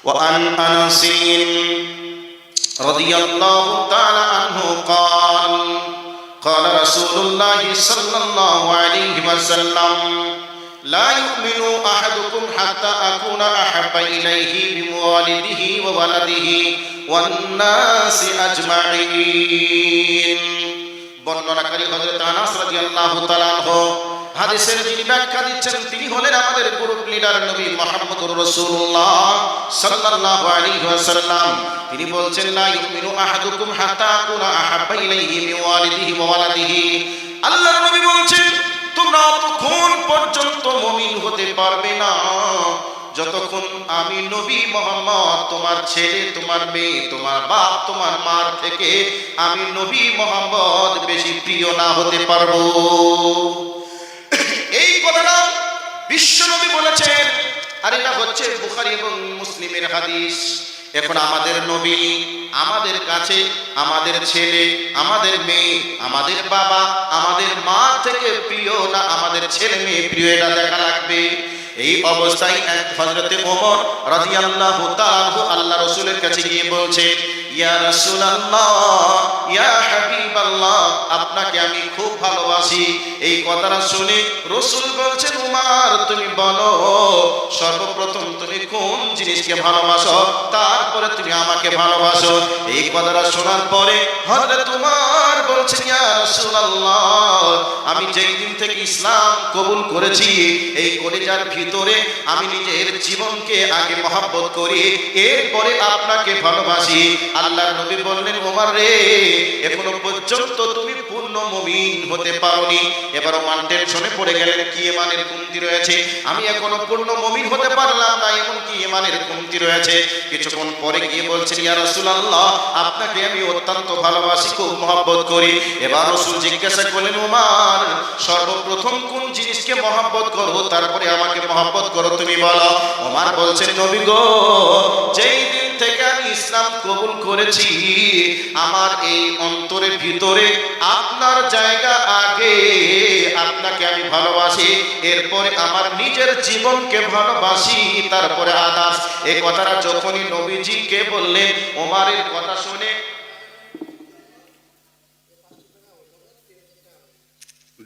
ওয়া আন আনাসিন রাদিয়াল্লাহু তাআলা আনহু قال قال رسول الله صلى الله عليه وسلم لا يؤمن احدكم حتى اكون احب اليه من والده وولده والناس اجمعين। বর্ণনাকারী হযরত আনাস রাদিয়াল্লাহু তাআলা আনহু, হাদিসের যিনি ব্যাখ্যা দিচ্ছেন তিনি হলেন আমাদের গ্রুপ লিডার নবী মুহাম্মদুর রাসূলুল্লাহ সাল্লাল্লাহু আলাইহি ওয়াসাল্লাম। তিনি বলছেন, লা ইউমিনু আহাদুকুম হাত্তা আকুনা আহাব্বা ইলাইহি মিন ওয়ালিদিহি ওয়া ওয়ালাদিহি। আল্লাহর নবী বলছেন তোমরা ততক্ষণ পর্যন্ত মুমিন হতে পারবে না যতক্ষণ আমি নবী মুহাম্মদ তোমার ছেলে তোমার মেয়ে তোমার বাপ তোমার মার থেকে আমি নবী মুহাম্মদ বেশি প্রিয় না হতে পারবো। এই কথাটা বিশ্বনবী বলেছেন, আর এটা হচ্ছে বুখারী এবং মুসলিমের হাদিস। এখন আমাদের নবী আমাদের কাছে আমাদের ছেলে আমাদের মেয়ে আমাদের বাবা আমাদের মা থেকে প্রিয় না আমাদের ছেলে মেয়ে প্রিয়, এটা দেখা লাগবে। এই অবস্থায় হযরতে ওমর রাদিয়াল্লাহু তাআলা আল্লাহ রাসূলের কাছে গিয়ে বলছে, ইয়া রাসূলুল্লাহ, ইয়া হাবিবাল্লাহ, আপনাকে আমি খুব ভালোবাসি। এই কথাটা শুনে রাসূল বলছেন, উমর তুমি বলো সর্বপ্রথম তুমি কোন জিনিসকে ভালোবাসো, তারপরে তুমি আমাকে ভালোবাসো। এই কথাটা শোনার পরে হযরত উমর বলছেন, ইয়া রাসূলুল্লাহ, আমি যেই দিন থেকে ইসলাম কবুল করেছি এই কলিজার ভিতরে আমি নিজের জীবনকে আগে মহব্বত করি, এরপরে আপনাকে ভালোবাসি। আল্লাহর নবী বললেন, ওমর রে, এখনো পর্যন্ত তুমি পূর্ণ মুমিন হতে পারোনি। এবার ওমর টেনশনে পড়ে গেলেন, কি ঈমানের কমতি রয়েছে, আমি এখনো পূর্ণ মুমিন হতে পারলাম না, এমন কি ঈমানের কমতি রয়েছে। কিছুক্ষণ পরে গিয়ে বলছেন, ইয়া রাসূলুল্লাহ, আপনাকে আমি অত্যন্ত ভালোবাসি, খুব মহব্বত করি। এবার রাসূল জিজ্ঞাসা করলেন, ওমর সর্বপ্রথম কোন জিনিসকে মহব্বত করো, তারপরে আমাকে মহব্বত করো, তুমি বলো। ওমর বলছেন, নবী গো, যেই দিন থেকে আমি ইসলাম কবুল করেছি আমার এই অন্তরের ভিতরে আপনার জায়গা আগে, আপনাকে আমি ভালোবাসি, এরপরে আমার নিজের জীবনকে ভালোবাসি, তারপরে আদার্স। এই কথাটা যখনই নবীজিকে বললেন, ওমরের কথা শুনে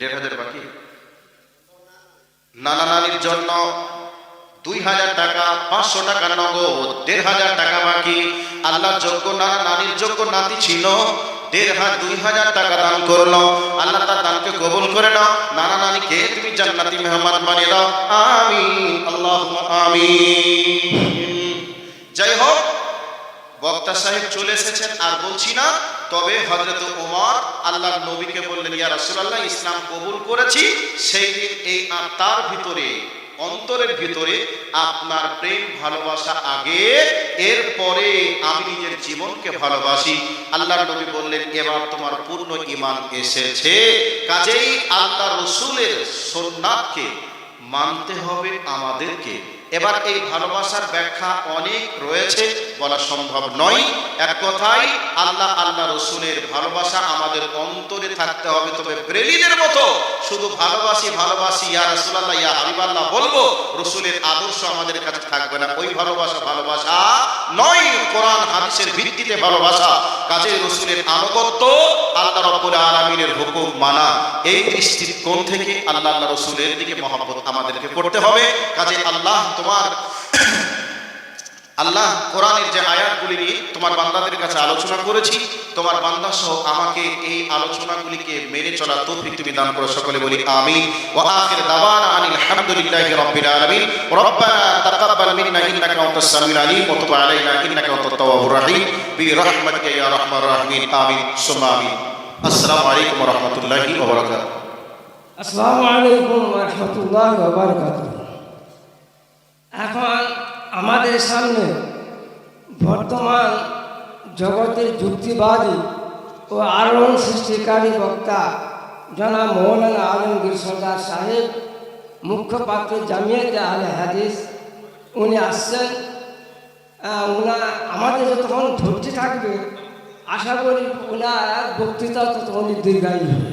১,৫০০ বাকি, নানা নানির জন্য ২,০০০ টাকা, ৫০০ টাকা নগদ, ১,৫০০ টাকা বাকি। আল্লাহ যোগ্য নানা নানির যোগ্য নাতি ছিল, ২,৫০০ টাকা দান করলো। আল্লাহ তার দানকে কবুল করে নাও, নানা নানিকে তুমি জান্নাতি মেহমান বানিয়ে দাও, আমিন, আল্লাহুম্মা আমিন। যাই হোক, বক্তা সাহেব চলে এসেছেন, আর বলছি না। তবে হযরত ওমর আল্লাহর নবীকে বললেন, ইয়া রাসূলুল্লাহ, ইসলাম কবুল করেছি, সেই দিন এই তার ভিতরে অন্তরের ভিতরে আপনার প্রেম ভালোবাসা আগে, এরপরে আমি নিজের জীবনকে ভালোবাসি। আল্লাহর নবী বললেন, এবার তোমার পূর্ণ ঈমান এসেছে, কাজেই আল্লাহ রাসূলের সুন্নাতকে মানতে হবে আমাদেরকে। এবার এই ভালোবাসার ব্যাখ্যা অনেক রয়েছে, বলা সম্ভব নয়। এক কথায় আল্লাহ আল্লাহ রসুলের ভালোবাসা আমাদের অন্তরে থাকতে হবে। তবে ব্রেলিদের মতো শুধু ভালোবাসি ভালোবাসি, ইয়া রাসূলুল্লাহ, ইয়া হাবিবাল্লাহ বলবো, রসুলের আদর্শ আমাদের কাছে থাকবে না। ওই ভালোবাসা ভালোবাসা নয়, কোরআন হাদিসের ভিত্তিতে ভালোবাসা। কাজে রসুলের আনুগত্য, আল্লাহ রাব্বুল আলামিনের হুকুম মানা, এই দৃষ্টিকোণ থেকে আল্লাহ আল্লাহ রসুলের দিকে মহব্বত আমাদেরকে করতে হবে। কাজে আল্লাহ কোরআনের যে আয়াতগুলি নিয়ে তোমার বান্দাদের কাছে আলোচনা করেছি, তোমার বান্দা সহ আমাকে এই আলোচনাগুলিকে মেনে চলা তৌফিক তুমি দান করো, সকলে বলি আমিন। ওয়া আখির দাওয়ানা আনিল হামদুলিল্লাহি রাব্বিল আলামিন। রব্বানা তাকাব্বাল মিন্না ইন্নাকা আনতাস সামিউল আলিম ওয়া তুব আলাইনা ইন্নাকা আনতাত তাওয়াবুর রহিম বিরহমাতিকা ইয়া আরহামার রাহিমিন, আমিন সুম্মা আমিন। আসসালামু আলাইকুম ওয়া রাহমাতুল্লাহি ওয়া বারাকাতুহু। আসসালামু আলাইকুম ওয়া রাহমাতুল্লাহি ওয়া বারাকাতুহু। এখন আমাদের সামনে বর্তমান জগতের যুক্তিবাদী ও আলোড়ন সৃষ্টিকারী বক্তা জনাব মৌলানা আলমগীর সরদার সাহেব, মুখপাত্র জামিয়াতে আহলে হাদিস, উনি আসছেন। আমাদের যতক্ষণ ধৈর্য থাকবে, আশা করি ওনার বক্তৃতা ততক্ষণ দীর্ঘায়ী হবে।